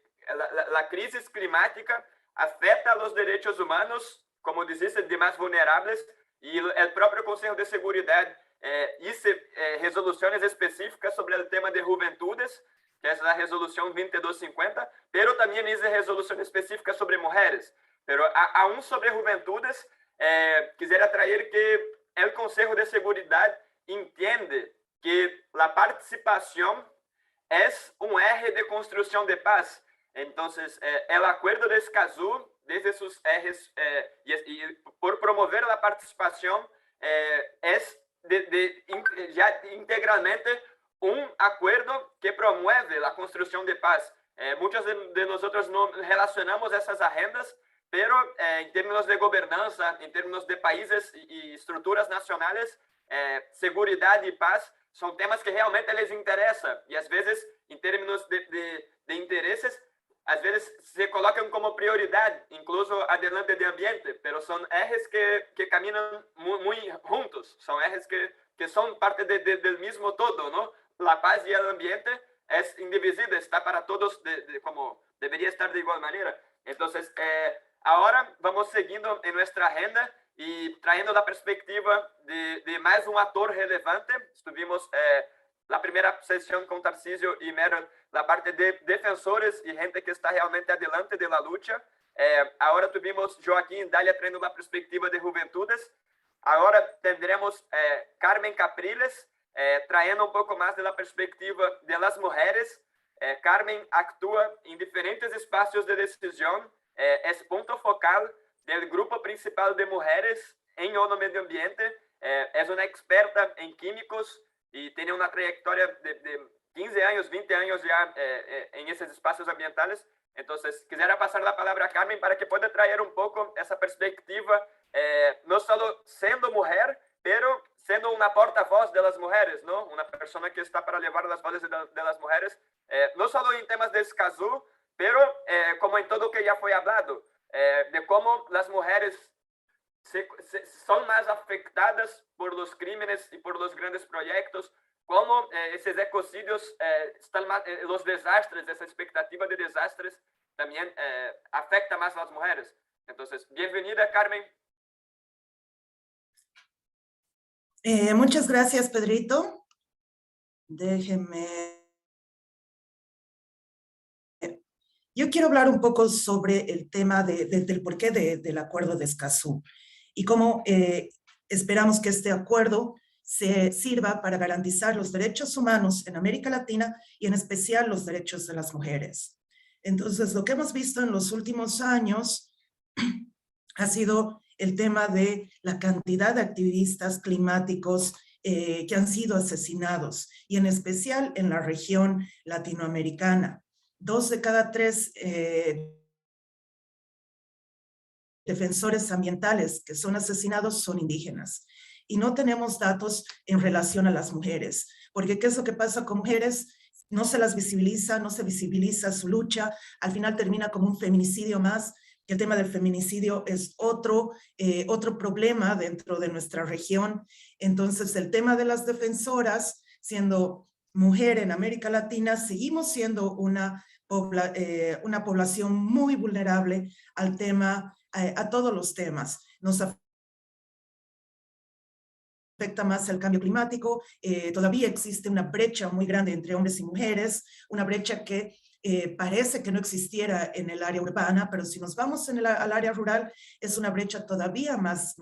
la crisis climática afecta a los derechos humanos, como dice, de más vulnerables, y el propio Consejo de Seguridad hizo resoluciones específicas sobre el tema de juventudes, que es la resolución 2250, pero también hizo resolución específica sobre mujeres. Pero aún sobre juventudes, quisiera traer que el Consejo de Seguridad entiende que la participación es un eje de construcción de paz. Entonces, el acuerdo de Escazú, desde sus ejes, y por promover la participación, es ya integralmente un acuerdo que promueve la construcción de paz. Muchos de nosotros no relacionamos esas agendas, pero en términos de gobernanza, en términos de países y estructuras nacionales, seguridad y paz son temas que realmente les interesan. Y a veces, en términos de intereses, a veces se colocan como prioridad, incluso adelante de ambiente, pero son ejes que caminan muy juntos, son ejes que son parte del mismo todo, ¿no? La paz y el ambiente es indivisible, está para todos como debería estar de igual manera. Entonces, ahora vamos siguiendo en nuestra agenda y trayendo la perspectiva de más un actor relevante. Estuvimos la primera sesión con Tarcísio y Meryl, la parte de defensores y gente que está realmente adelante de la lucha. Ahora tuvimos Joaquín y Dalia trayendo la perspectiva de juventudes. Ahora tendremos Carmen Capriles, trayendo un poco más de la perspectiva de las mujeres. Carmen actúa en diferentes espacios de decisión, es punto focal del grupo principal de mujeres en ONU Medio Ambiente, es una experta en químicos y tiene una trayectoria de 15 años, 20 años ya en esos espacios ambientales. Entonces, quisiera pasar la palabra a Carmen para que pueda traer un poco esa perspectiva, no solo siendo mujer, pero siendo una portavoz de las mujeres, ¿no? Una persona que está para llevar las voces de las mujeres, no solo en temas de Escazú, pero como en todo lo que ya fue hablado, de cómo las mujeres son más afectadas por los crímenes y por los grandes proyectos, cómo esos ecocidios, los desastres, esa expectativa de desastres también afecta más a las mujeres. Entonces, bienvenida, Carmen. Muchas gracias, Pedrito. Déjenme. Yo quiero hablar un poco sobre el tema del porqué del acuerdo de Escazú y cómo esperamos que este acuerdo se sirva para garantizar los derechos humanos en América Latina y en especial los derechos de las mujeres. Entonces, lo que hemos visto en los últimos años ha sido el tema de la cantidad de activistas climáticos que han sido asesinados, y en especial en la región latinoamericana. 2 de cada 3 defensores ambientales que son asesinados son indígenas. Y no tenemos datos en relación a las mujeres, porque ¿qué es lo que pasa con mujeres? no se las visibiliza, no se visibiliza su lucha, al final termina como un feminicidio más. El tema del feminicidio es otro problema dentro de nuestra región. Entonces, el tema de las defensoras, siendo mujer en América Latina, seguimos siendo una población muy vulnerable al tema, a todos los temas. Nos afecta más el cambio climático, todavía existe una brecha muy grande entre hombres y mujeres, una brecha que parece que no existiera en el área urbana, pero si nos vamos al área rural, es una brecha todavía más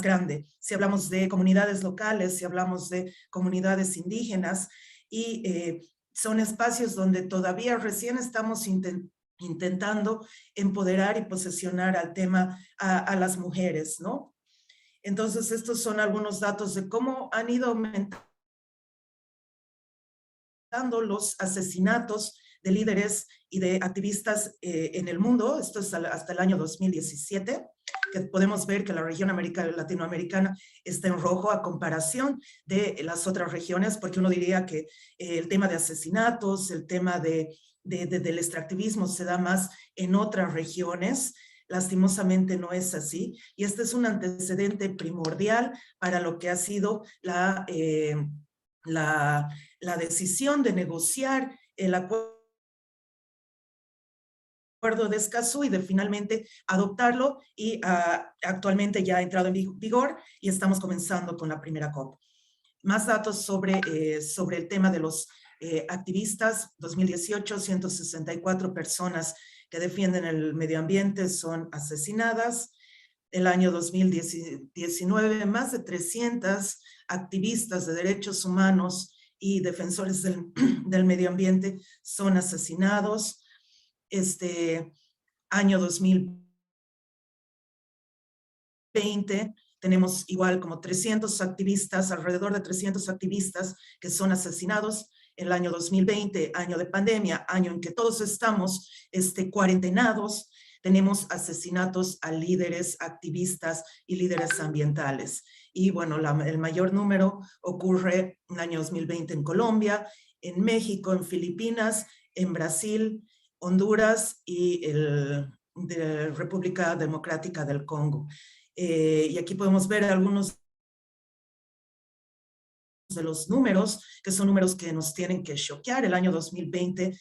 grande. Si hablamos de comunidades locales, si hablamos de comunidades indígenas, y son espacios donde todavía recién estamos intentando empoderar y posesionar al tema a las mujeres, ¿no? Entonces, estos son algunos datos de cómo han ido aumentando los asesinatos de líderes y de activistas en el mundo. Esto es hasta el año 2017, que podemos ver que la región latinoamericana está en rojo a comparación de las otras regiones, porque uno diría que el tema de asesinatos, el tema del extractivismo se da más en otras regiones. Lastimosamente no es así, y este es un antecedente primordial para lo que ha sido la decisión de negociar el acuerdo de Escazú y de finalmente adoptarlo, y actualmente ya ha entrado en vigor y estamos comenzando con la primera COP. Más datos sobre el tema de los activistas. 2018, 164 personas que defienden el medio ambiente son asesinadas. El año 2019, más de 300 activistas de derechos humanos y defensores del medio ambiente son asesinados. Año 2020, tenemos igual como 300 activistas, alrededor de 300 activistas que son asesinados. El año 2020, año de pandemia, año en que todos estamos cuarentenados, tenemos asesinatos a líderes, activistas y líderes ambientales. Y bueno, el mayor número ocurre en el año 2020 en Colombia, en México, en Filipinas, en Brasil, Honduras y de República Democrática del Congo. Y aquí podemos ver algunos de los números, que son números que nos tienen que choquear. El año 2020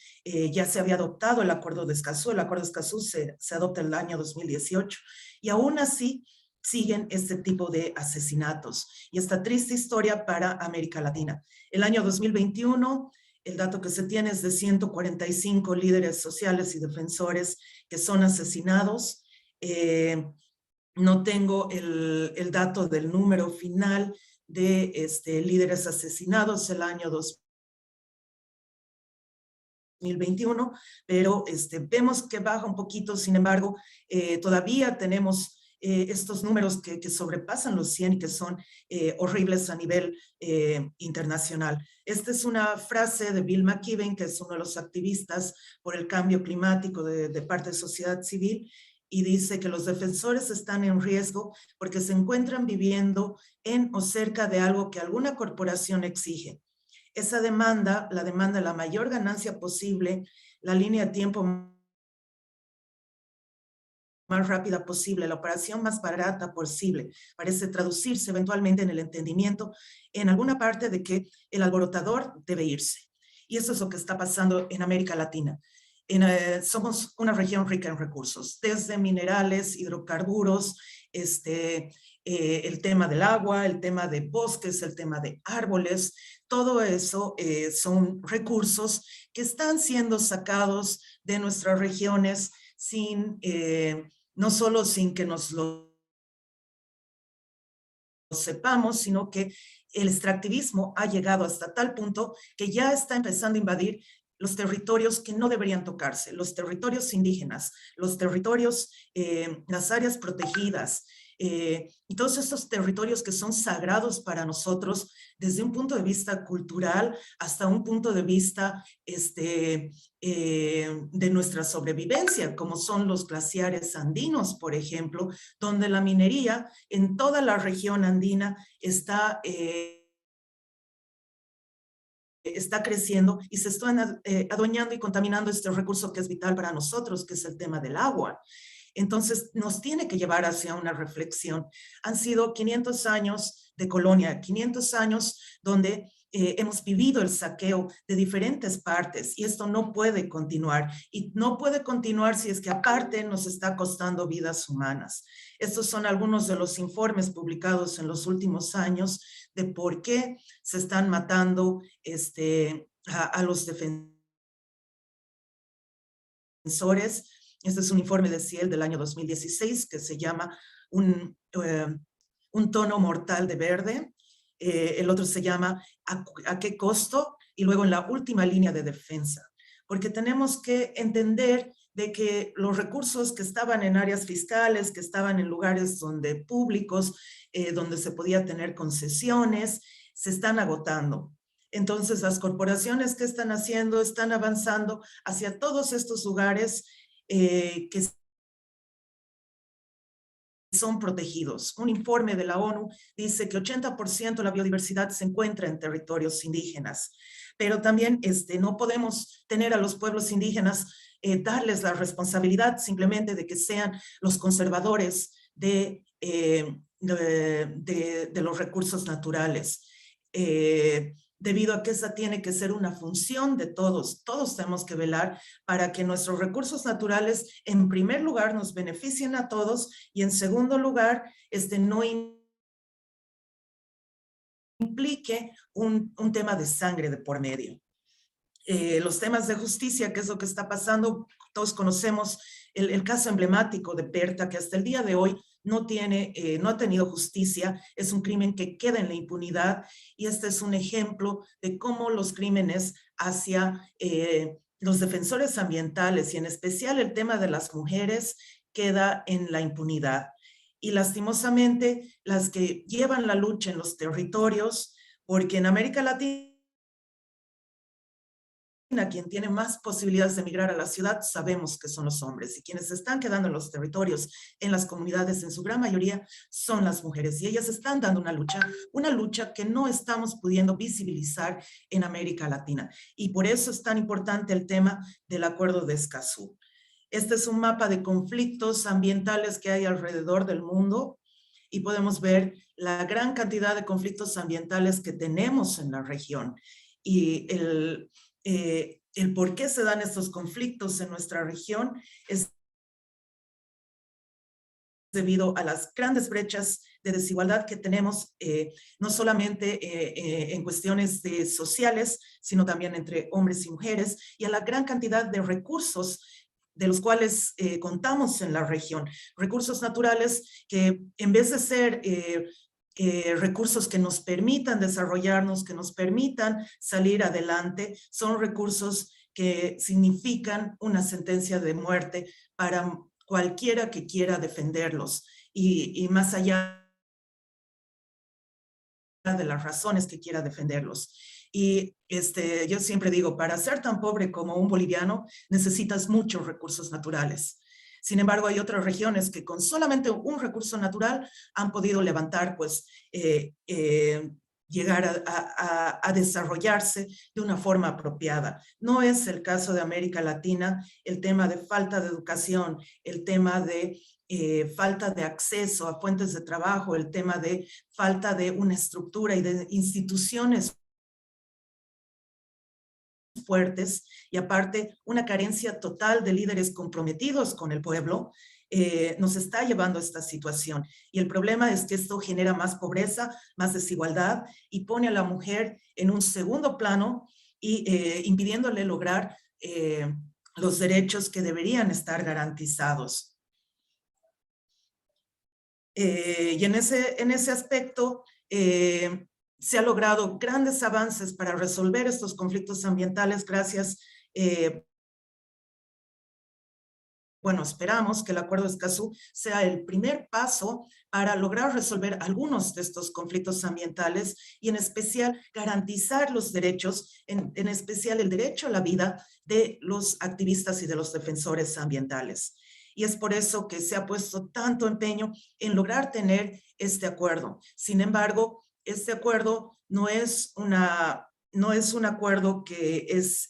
ya se había adoptado el Acuerdo de Escazú. El Acuerdo de Escazú se adopta el año 2018 y aún así siguen este tipo de asesinatos y esta triste historia para América Latina. El año 2021, el dato que se tiene es de 145 líderes sociales y defensores que son asesinados. No tengo el dato del número final de líderes asesinados el año 2021, pero vemos que baja un poquito. Sin embargo, todavía tenemos estos números que sobrepasan los 100 y que son horribles a nivel internacional. Esta es una frase de Bill McKibben, que es uno de los activistas por el cambio climático de parte de sociedad civil, y dice que los defensores están en riesgo porque se encuentran viviendo en o cerca de algo que alguna corporación exige. Esa demanda, la demanda de la mayor ganancia posible, la línea de tiempo más rápida posible, la operación más barata posible, parece traducirse eventualmente en el entendimiento en alguna parte de que el alborotador debe irse. Y eso es lo que está pasando en América Latina. Somos una región rica en recursos, desde minerales, hidrocarburos, el tema del agua, el tema de bosques, el tema de árboles. Todo eso son recursos que están siendo sacados de nuestras regiones sin, no solo sin que nos lo sepamos, sino que el extractivismo ha llegado hasta tal punto que ya está empezando a invadir los territorios que no deberían tocarse, los territorios indígenas, los territorios, las áreas protegidas, y todos estos territorios que son sagrados para nosotros desde un punto de vista cultural hasta un punto de vista de nuestra sobrevivencia, como son los glaciares andinos, por ejemplo, donde la minería en toda la región andina está está creciendo y se están adueñando y contaminando este recurso que es vital para nosotros, que es el tema del agua. Entonces, nos tiene que llevar hacia una reflexión. Han sido 500 años de colonia, 500 años donde hemos vivido el saqueo de diferentes partes y esto no puede continuar. Y no puede continuar si es que aparte nos está costando vidas humanas. Estos son algunos de los informes publicados en los últimos años de por qué se están matando a los defensores. Este es un informe de Ciel del año 2016 que se llama un tono mortal de verde. El otro se llama ¿A qué costo? Y luego en la última línea de defensa. Porque tenemos que entender de que los recursos que estaban en áreas fiscales, que estaban en lugares públicos, donde se podía tener concesiones, se están agotando. Entonces, las corporaciones que están haciendo, están avanzando hacia todos estos lugares que son protegidos. Un informe de la ONU dice que 80% de la biodiversidad se encuentra en territorios indígenas, pero también no podemos tener a los pueblos indígenas, darles la responsabilidad simplemente de que sean los conservadores de los recursos naturales. Debido a que esa tiene que ser una función de todos. Todos tenemos que velar para que nuestros recursos naturales, en primer lugar, nos beneficien a todos y en segundo lugar, no implique un tema de sangre de por medio. Los temas de justicia, que es lo que está pasando, todos conocemos el caso emblemático de Berta, que hasta el día de hoy no ha tenido justicia, es un crimen que queda en la impunidad y este es un ejemplo de cómo los crímenes hacia los defensores ambientales y en especial el tema de las mujeres queda en la impunidad. Y lastimosamente las que llevan la lucha en los territorios, porque en América Latina quien tiene más posibilidades de emigrar a la ciudad, sabemos que son los hombres, y quienes se están quedando en los territorios, en las comunidades, en su gran mayoría, son las mujeres, y ellas están dando una lucha que no estamos pudiendo visibilizar en América Latina, y por eso es tan importante el tema del Acuerdo de Escazú. Este es un mapa de conflictos ambientales que hay alrededor del mundo, y podemos ver la gran cantidad de conflictos ambientales que tenemos en la región, y el por qué se dan estos conflictos en nuestra región es debido a las grandes brechas de desigualdad que tenemos, no solamente en cuestiones sociales, sino también entre hombres y mujeres, y a la gran cantidad de recursos de los cuales contamos en la región. Recursos naturales que en vez de ser recursos que nos permitan desarrollarnos, que nos permitan salir adelante, son recursos que significan una sentencia de muerte para cualquiera que quiera defenderlos. Y más allá de las razones que quiera defenderlos. Y yo siempre digo, para ser tan pobre como un boliviano, necesitas muchos recursos naturales. Sin embargo, hay otras regiones que con solamente un recurso natural han podido levantar, pues, llegar a desarrollarse de una forma apropiada. No es el caso de América Latina, el tema de falta de educación, el tema de falta de acceso a fuentes de trabajo, el tema de falta de una estructura y de instituciones fuertes y aparte una carencia total de líderes comprometidos con el pueblo, nos está llevando a esta situación. Y el problema es que esto genera más pobreza, más desigualdad y pone a la mujer en un segundo plano y impidiéndole lograr los derechos que deberían estar garantizados. Y en ese aspecto se han logrado grandes avances para resolver estos conflictos ambientales gracias, bueno, esperamos que el Acuerdo de Escazú sea el primer paso para lograr resolver algunos de estos conflictos ambientales y en especial garantizar los derechos, en especial el derecho a la vida de los activistas y de los defensores ambientales. Y es por eso que se ha puesto tanto empeño en lograr tener este acuerdo. Sin embargo, este acuerdo no es una no es un acuerdo que es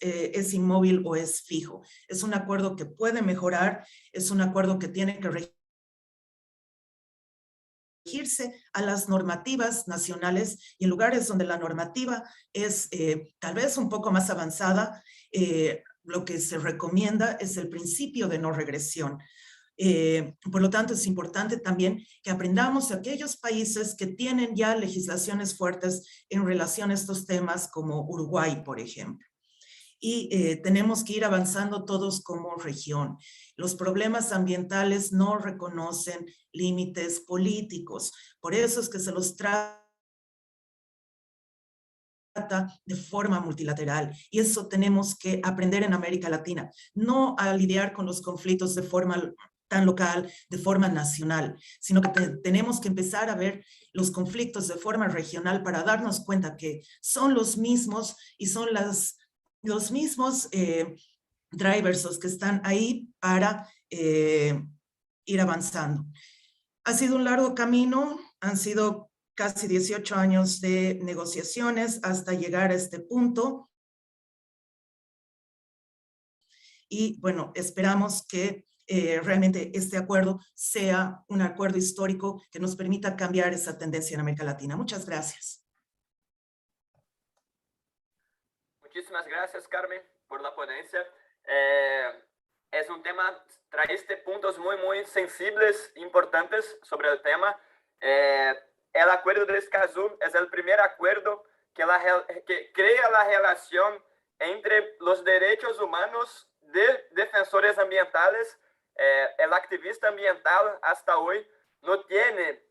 inmóvil o es fijo. Es un acuerdo que puede mejorar, es un acuerdo que tiene que regirse a las normativas nacionales, y en lugares donde la normativa es tal vez un poco más avanzada, lo que se recomienda es el principio de no regresión. Por lo tanto, es importante también que aprendamos de aquellos países que tienen ya legislaciones fuertes en relación a estos temas, como Uruguay, por ejemplo. Y tenemos que ir avanzando todos como región. Los problemas ambientales no reconocen límites políticos. Por eso es que se los trata de forma multilateral, y eso tenemos que aprender en América Latina, no a lidiar con los conflictos de forma tan local, de forma nacional, sino que tenemos que empezar a ver los conflictos de forma regional para darnos cuenta que son los mismos y son los mismos drivers los que están ahí para ir avanzando. Ha sido un largo camino, han sido casi 18 años de negociaciones hasta llegar a este punto. Y bueno, esperamos que realmente este acuerdo sea un acuerdo histórico que nos permita cambiar esa tendencia en América Latina. Muchas gracias. Muchísimas gracias, Carmen, por la ponencia. Es un tema, traíste puntos muy sensibles, importantes sobre el tema. El Acuerdo de Escazú es el primer acuerdo que crea la relación entre los derechos humanos de defensores ambientales. El activista ambiental hasta hoy no tiene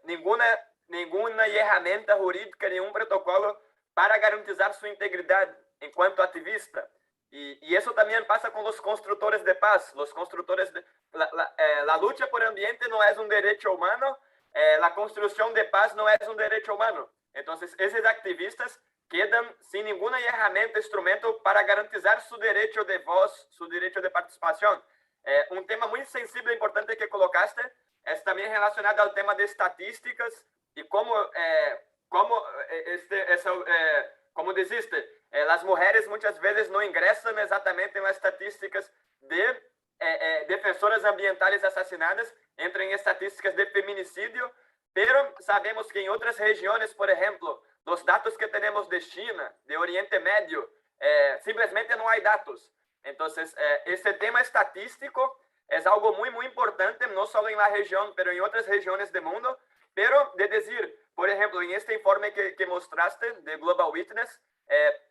ninguna herramienta jurídica, ningún protocolo para garantizar su integridad en cuanto activista. Y eso también pasa con los constructores de paz. Los constructores de la lucha por el ambiente no es un derecho humano, la construcción de paz no es un derecho humano. Entonces, esos activistas quedan sin ninguna herramienta, instrumento para garantizar su derecho de voz, su derecho de participación. Un tema muy sensible e importante que colocaste es también relacionado al tema de estadísticas y como dijiste, las mujeres muchas veces no ingresan exactamente en las estadísticas de defensoras ambientales asesinadas, entran en estadísticas de feminicidio, pero sabemos que en otras regiones, por ejemplo, los datos que tenemos de China, de Oriente Medio, simplemente no hay datos. Entonces, este tema estadístico es algo muy importante, no solo en la región, pero en otras regiones del mundo. Pero de decir, por ejemplo, en este informe que mostraste de Global Witness,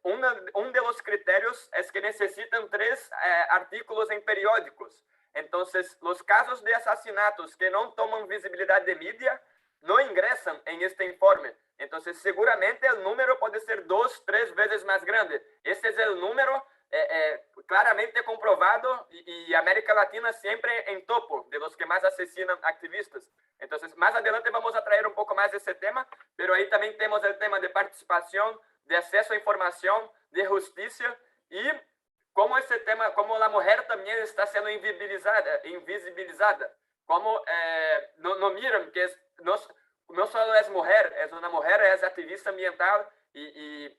uno de los criterios es que necesitan 3 artículos en periódicos. Entonces, los casos de asesinatos que no toman visibilidad de media no ingresan en este informe. Entonces, seguramente el número puede ser 2, 3 veces más grande. Este es el número claramente comprobado y América Latina siempre en topo de los que más asesinan activistas. Entonces, más adelante vamos a traer un poco más de ese tema, pero ahí también tenemos el tema de participación, de acceso a información, de justicia y cómo ese tema, cómo la mujer también está siendo invisibilizada. Cómo no miran que no solo es mujer, es una mujer, es activista ambiental y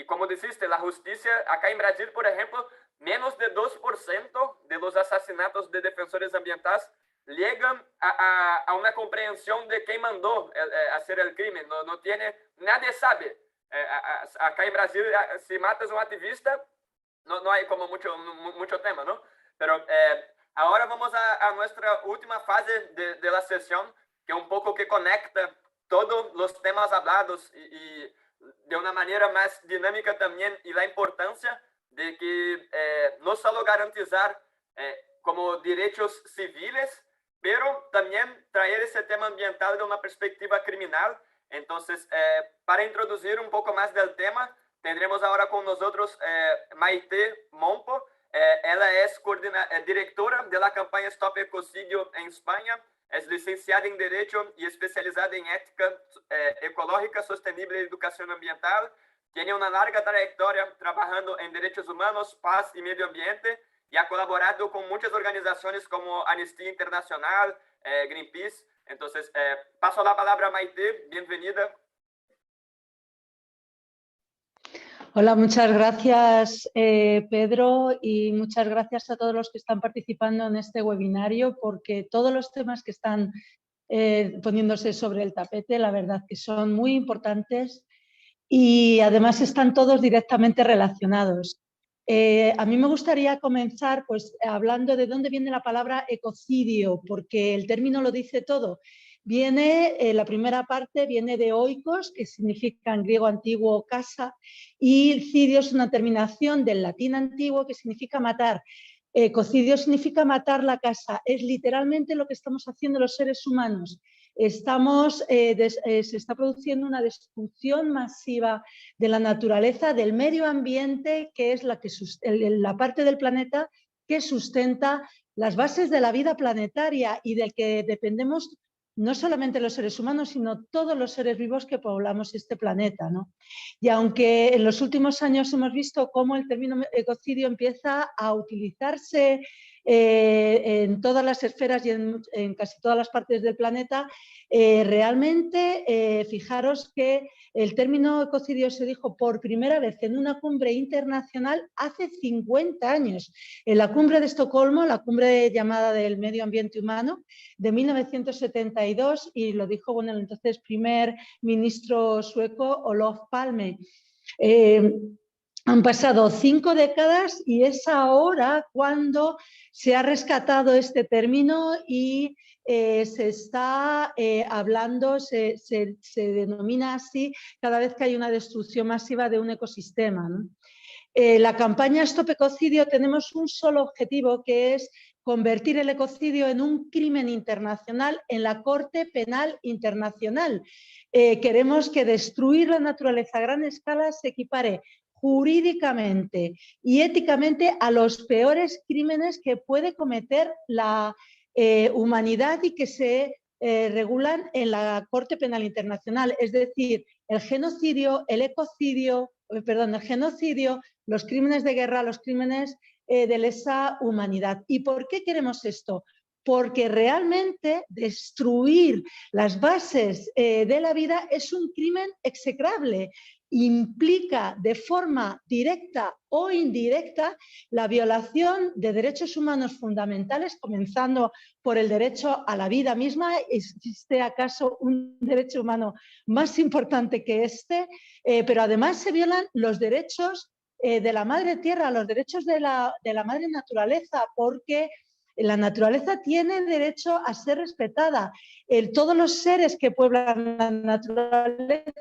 como dijiste, la justicia, acá en Brasil, por ejemplo, menos de 2% de los asesinatos de defensores ambientales llegan a una comprensión de quién mandó hacer el crimen. No tiene, nadie sabe. Acá en Brasil, si matas a un activista, no hay como mucho tema, ¿no? Pero ahora vamos a nuestra última fase de la sesión, que un poco que conecta todos los temas hablados y de una manera más dinámica también, y la importancia de que no solo garantizar como derechos civiles, pero también traer ese tema ambiental de una perspectiva criminal. Entonces, para introducir un poco más del tema, tendremos ahora con nosotros Maite Mompo. Ela es directora de la campaña Stop Ecocidio en España. Es licenciada en Derecho y especializada en Ética Ecológica, Sostenible y Educación Ambiental. Tiene una larga trayectoria trabajando en derechos humanos, paz y medio ambiente, y ha colaborado con muchas organizaciones como Amnistía Internacional, Greenpeace. Entonces, paso la palabra a Maite. Bienvenida. Hola, muchas gracias Pedro, y muchas gracias a todos los que están participando en este webinario, porque todos los temas que están poniéndose sobre el tapete, la verdad que son muy importantes y además están todos directamente relacionados. A mí me gustaría comenzar pues, hablando de dónde viene la palabra ecocidio, porque el término lo dice todo. Viene, la primera parte viene de oikos, que significa en griego antiguo casa, y cidio es una terminación del latín antiguo que significa matar. Ecocidio significa matar la casa, es literalmente lo que estamos haciendo los seres humanos. Se está produciendo una destrucción masiva de la naturaleza, del medio ambiente, que es la parte del planeta que sustenta las bases de la vida planetaria y del que dependemos no solamente los seres humanos, sino todos los seres vivos que poblamos este planeta, ¿no? Y aunque en los últimos años hemos visto cómo el término ecocidio empieza a utilizarse en todas las esferas y en casi todas las partes del planeta, realmente fijaros que el término ecocidio se dijo por primera vez en una cumbre internacional hace 50 años, en la cumbre de Estocolmo, la cumbre llamada del medio ambiente humano de 1972, y lo dijo bueno, el entonces primer ministro sueco Olof Palme. Han pasado 5 décadas y es ahora cuando se ha rescatado este término y se está hablando, se denomina así cada vez que hay una destrucción masiva de un ecosistema, ¿no? La campaña Stop Ecocidio tenemos un solo objetivo, que es convertir el ecocidio en un crimen internacional en la Corte Penal Internacional. Queremos que destruir la naturaleza a gran escala se equipare jurídicamente y éticamente a los peores crímenes que puede cometer la humanidad y que se regulan en la Corte Penal Internacional, es decir, el genocidio, el genocidio, los crímenes de guerra, los crímenes de lesa humanidad. ¿Y por qué queremos esto? Porque realmente destruir las bases de la vida es un crimen execrable. Implica de forma directa o indirecta la violación de derechos humanos fundamentales, comenzando por el derecho a la vida misma. ¿Existe acaso un derecho humano más importante que este? Pero además se violan los derechos de la madre tierra, los derechos de la madre naturaleza, porque la naturaleza tiene derecho a ser respetada. Todos los seres que pueblan la naturaleza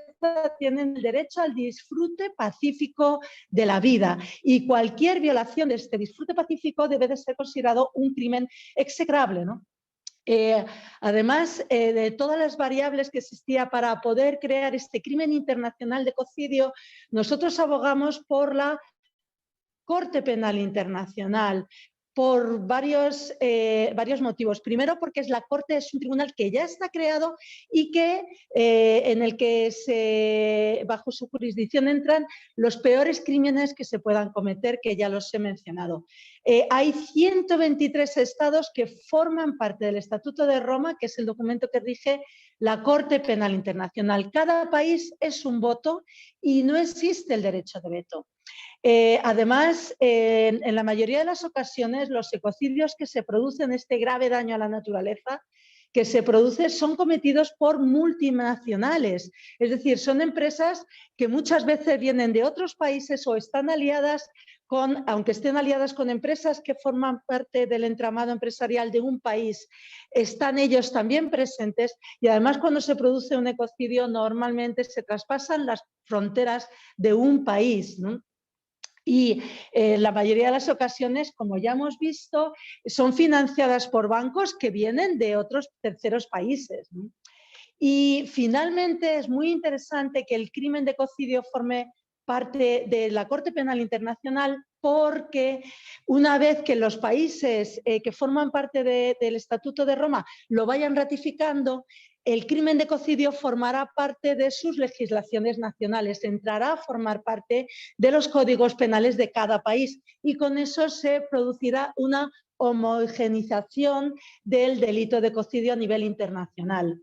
tienen derecho al disfrute pacífico de la vida, y cualquier violación de este disfrute pacífico debe de ser considerado un crimen execrable, ¿no? Además de todas las variables que existía para poder crear este crimen internacional de ecocidio, nosotros abogamos por la Corte Penal Internacional por varios motivos. Primero, porque la Corte es un tribunal que ya está creado y que, en el que bajo su jurisdicción entran los peores crímenes que se puedan cometer, que ya los he mencionado. Hay 123 estados que forman parte del Estatuto de Roma, que es el documento que rige la Corte Penal Internacional. Cada país es un voto y no existe el derecho de veto. Además, en la mayoría de las ocasiones, los ecocidios que se producen, este grave daño a la naturaleza que se produce, son cometidos por multinacionales. Es decir, son empresas que muchas veces vienen de otros países o están aliadas aunque estén aliadas con empresas que forman parte del entramado empresarial de un país, están ellos también presentes, y además cuando se produce un ecocidio normalmente se traspasan las fronteras de un país, ¿no? Y la mayoría de las ocasiones, como ya hemos visto, son financiadas por bancos que vienen de otros terceros países, ¿no? Y finalmente es muy interesante que el crimen de ecocidio forme parte de la Corte Penal Internacional, porque una vez que los países que forman parte del Estatuto de Roma lo vayan ratificando, el crimen de ecocidio formará parte de sus legislaciones nacionales, entrará a formar parte de los códigos penales de cada país, y con eso se producirá una homogeneización del delito de ecocidio a nivel internacional.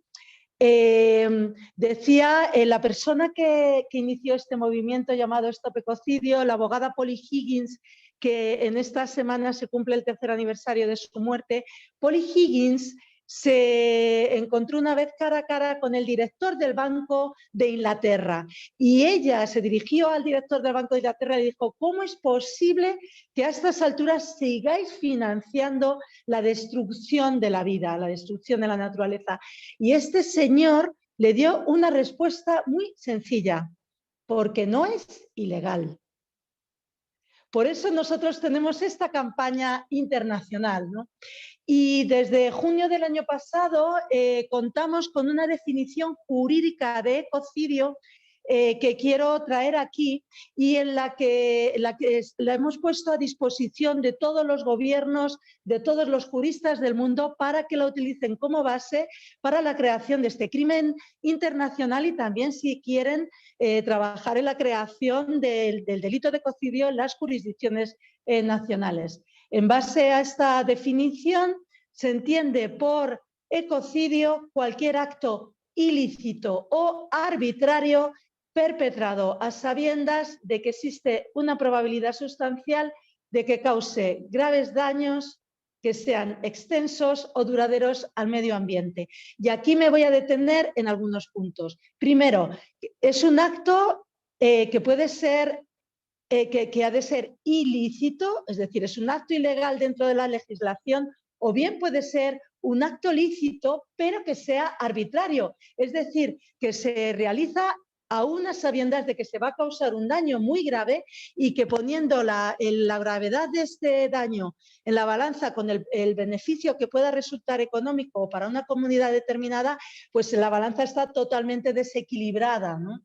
Decía la persona que inició este movimiento llamado Stop Ecocidio, la abogada Polly Higgins, que en esta semana se cumple el 3er aniversario de su muerte. Polly Higgins se encontró una vez cara a cara con el director del Banco de Inglaterra y ella se dirigió al director del Banco de Inglaterra y dijo: ¿cómo es posible que a estas alturas sigáis financiando la destrucción de la vida, la destrucción de la naturaleza? Y este señor le dio una respuesta muy sencilla: porque no es ilegal. Por eso nosotros tenemos esta campaña internacional, ¿no? Y desde junio del año pasado contamos con una definición jurídica de ecocidio que quiero traer aquí y en la que la hemos puesto a disposición de todos los gobiernos, de todos los juristas del mundo, para que la utilicen como base para la creación de este crimen internacional y también, si quieren, trabajar en la creación del delito de ecocidio en las jurisdicciones nacionales. En base a esta definición, se entiende por ecocidio cualquier acto ilícito o arbitrario perpetrado a sabiendas de que existe una probabilidad sustancial de que cause graves daños que sean extensos o duraderos al medio ambiente. Y aquí me voy a detener en algunos puntos. Primero, es un acto que puede ser que ha de ser ilícito, es decir, es un acto ilegal dentro de la legislación, o bien puede ser un acto lícito, pero que sea arbitrario, es decir, que se realiza a unas sabiendas de que se va a causar un daño muy grave y que poniendo la gravedad de este daño en la balanza con el beneficio que pueda resultar económico para una comunidad determinada, pues la balanza está totalmente desequilibrada, ¿no?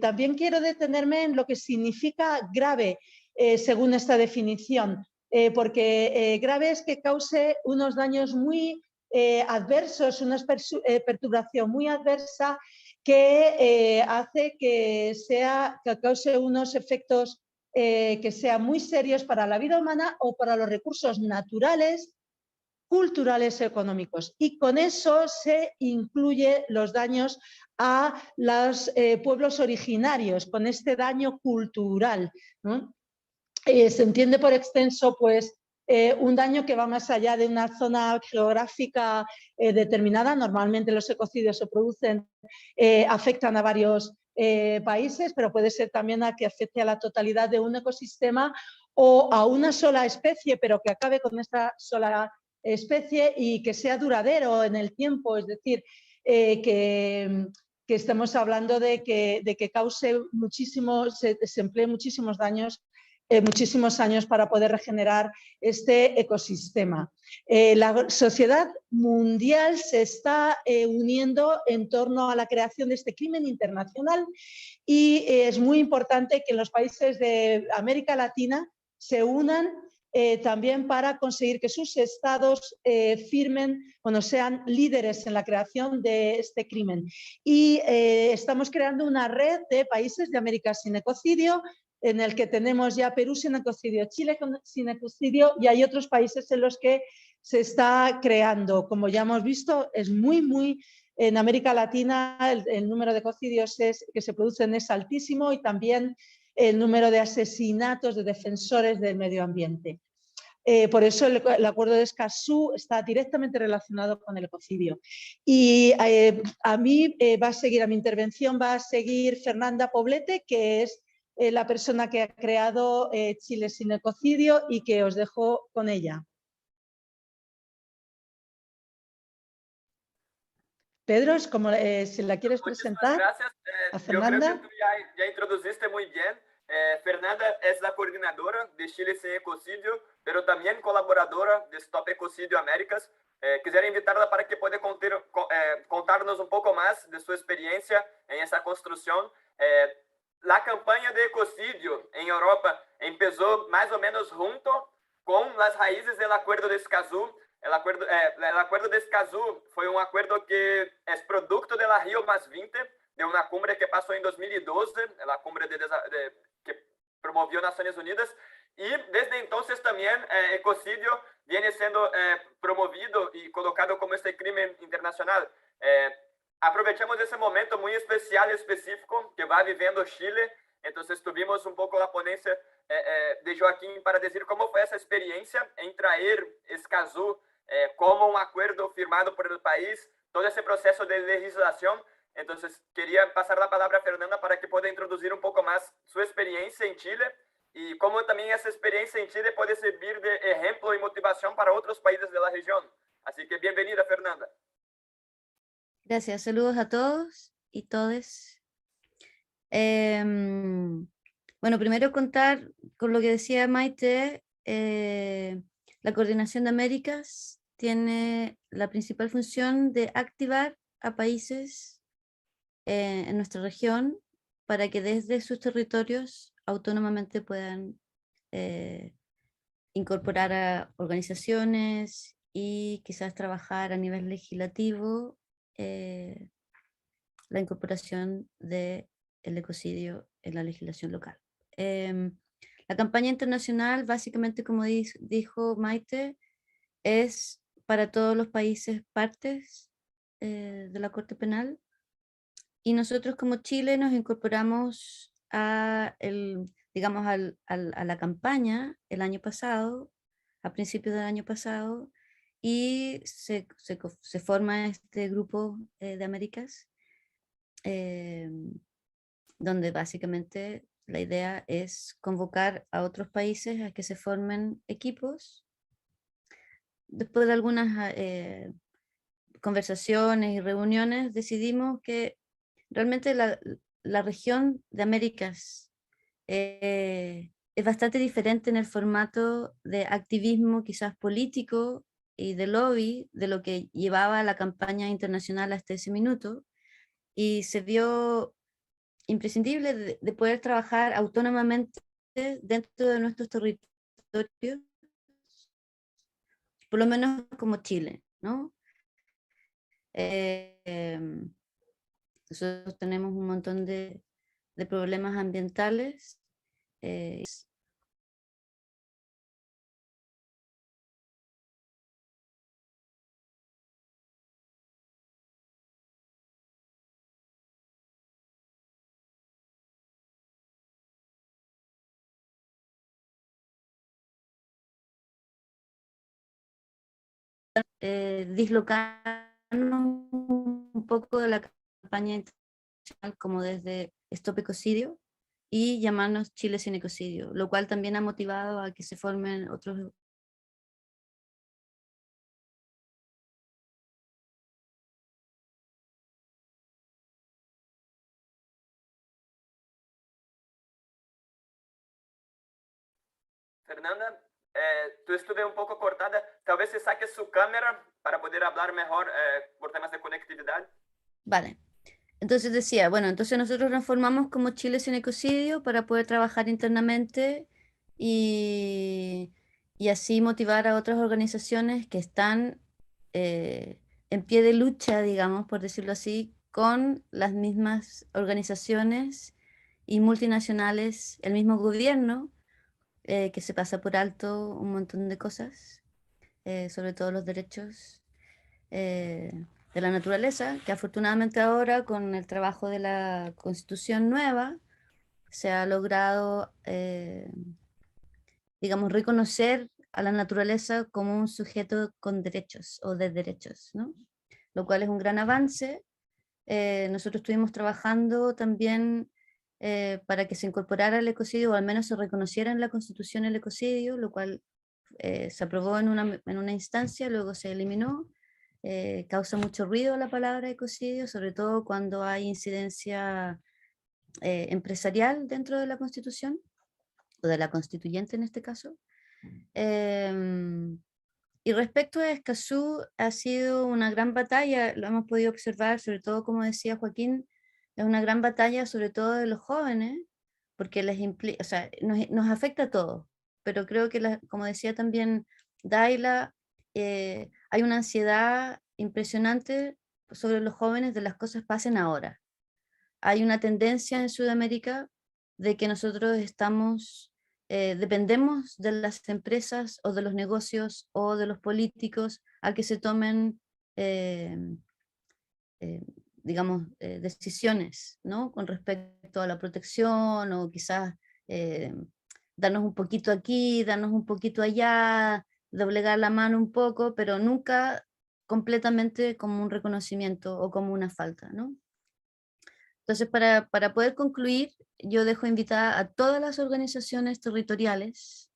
También quiero detenerme en lo que significa grave según esta definición, porque grave es que cause unos daños muy adversos, una perturbación muy adversa que hace que cause unos efectos que sean muy serios para la vida humana o para los recursos naturales, culturales y económicos. Y con eso se incluye los daños a los pueblos originarios, con este daño cultural, ¿no? Se entiende por extenso, pues, un daño que va más allá de una zona geográfica determinada. Normalmente los ecocidios se producen, afectan a varios países, pero puede ser también a que afecte a la totalidad de un ecosistema o a una sola especie, pero que acabe con esta sola especie y que sea duradero en el tiempo, es decir, que estemos hablando de que cause muchísimo, se emplee muchísimos daños, muchísimos años para poder regenerar este ecosistema. La sociedad mundial se está uniendo en torno a la creación de este crimen internacional y es muy importante que en los países de América Latina se unan también para conseguir que sus estados firmen, bueno, sean líderes en la creación de este crimen. Y estamos creando una red de países de América sin ecocidio, en el que tenemos ya Perú sin ecocidio, Chile sin ecocidio, y hay otros países en los que se está creando. Como ya hemos visto, es muy en América Latina el número de ecocidios que se producen es altísimo y también el número de asesinatos de defensores del medio ambiente. Por eso el acuerdo de Escazú está directamente relacionado con el ecocidio. Y a mi intervención va a seguir Fernanda Poblete, que es la persona que ha creado Chile sin ecocidio y que os dejo con ella. Pedro, es como si la quieres presentar. Gracias. A Fernanda. Yo creo que tú ya introduciste muy bien. Fernanda es la coordinadora de Chile sin ecocidio, pero también colaboradora de Stop Ecocidio Américas. Quisiera invitarla para que pueda contarnos un poco más de su experiencia en esa construcción. La campaña de ecocidio en Europa empezó más o menos junto con las raíces del acuerdo de Escazú. El acuerdo de Escazú fue un acuerdo que es producto de la Rio +20, de una cumbre que pasó en 2012, la cumbre que promovió Naciones Unidas, y desde entonces también ecocidio viene siendo promovido y colocado como este crimen internacional. Aprovechamos ese momento muy especial, específico, que va viviendo Chile. Entonces tuvimos un poco la ponencia de Joaquín para decir cómo fue esa experiencia en traer Escazú como un acuerdo firmado por el país, todo ese proceso de legislación. Entonces quería pasar la palabra a Fernanda para que pueda introducir un poco más su experiencia en Chile y cómo también esa experiencia en Chile puede servir de ejemplo y motivación para otros países de la región. Así que bienvenida, Fernanda. Gracias, saludos a todos y todes. Bueno, primero contar con lo que decía Maite, la Coordinación de Américas tiene la principal función de activar a países en nuestra región para que desde sus territorios autónomamente puedan incorporar a organizaciones y quizás trabajar a nivel legislativo la incorporación del ecocidio en la legislación local. La campaña internacional, básicamente, como dijo Maite, es para todos los países partes de la Corte Penal, y nosotros como Chile nos incorporamos a, a la campaña el año pasado, a principios del año pasado, y se forma este grupo de Américas, donde básicamente la idea es convocar a otros países a que se formen equipos. Después de algunas conversaciones y reuniones, decidimos que realmente la región de Américas es bastante diferente en el formato de activismo quizás político y de lobby de lo que llevaba la campaña internacional hasta ese minuto, y se vio imprescindible de poder trabajar autónomamente dentro de nuestros territorios, por lo menos como Chile, ¿no? Nosotros tenemos un montón de problemas ambientales. Dislocarnos un poco de la campaña internacional como desde Stop Ecocidio y llamarnos Chile sin ecocidio, lo cual también ha motivado a que se formen otros. Fernanda, tú estuve un poco cortada. Tal vez se saque su cámara para poder hablar mejor por temas de conectividad. Vale. Entonces decía, bueno, entonces nosotros nos formamos como Chile sin ecocidio para poder trabajar internamente y así motivar a otras organizaciones que están en pie de lucha, digamos, por decirlo así, con las mismas organizaciones y multinacionales, el mismo gobierno, que se pasa por alto un montón de cosas, sobre todo los derechos de la naturaleza, que afortunadamente ahora con el trabajo de la Constitución nueva se ha logrado, digamos, reconocer a la naturaleza como un sujeto con derechos o de derechos, ¿no? Lo cual es un gran avance. Nosotros estuvimos trabajando también para que se incorporara el ecocidio, o al menos se reconociera en la Constitución el ecocidio, lo cual se aprobó en una instancia, luego se eliminó. Causa mucho ruido la palabra ecocidio, sobre todo cuando hay incidencia empresarial dentro de la Constitución, o de la constituyente en este caso. Y respecto a Escazú, ha sido una gran batalla, lo hemos podido observar, sobre todo, como decía Joaquín, es una gran batalla sobre todo de los jóvenes, porque o sea, nos afecta a todos, pero creo que, como decía también Daila, hay una ansiedad impresionante sobre los jóvenes de las cosas pasen ahora. Hay una tendencia en Sudamérica de que nosotros dependemos de las empresas o de los negocios o de los políticos a que se tomen digamos, decisiones, ¿no? Con respecto a la protección o quizás darnos un poquito aquí, darnos un poquito allá, doblegar la mano un poco, pero nunca completamente como un reconocimiento o como una falta, ¿no? Entonces, para poder concluir, yo dejo invitada a todas las organizaciones territoriales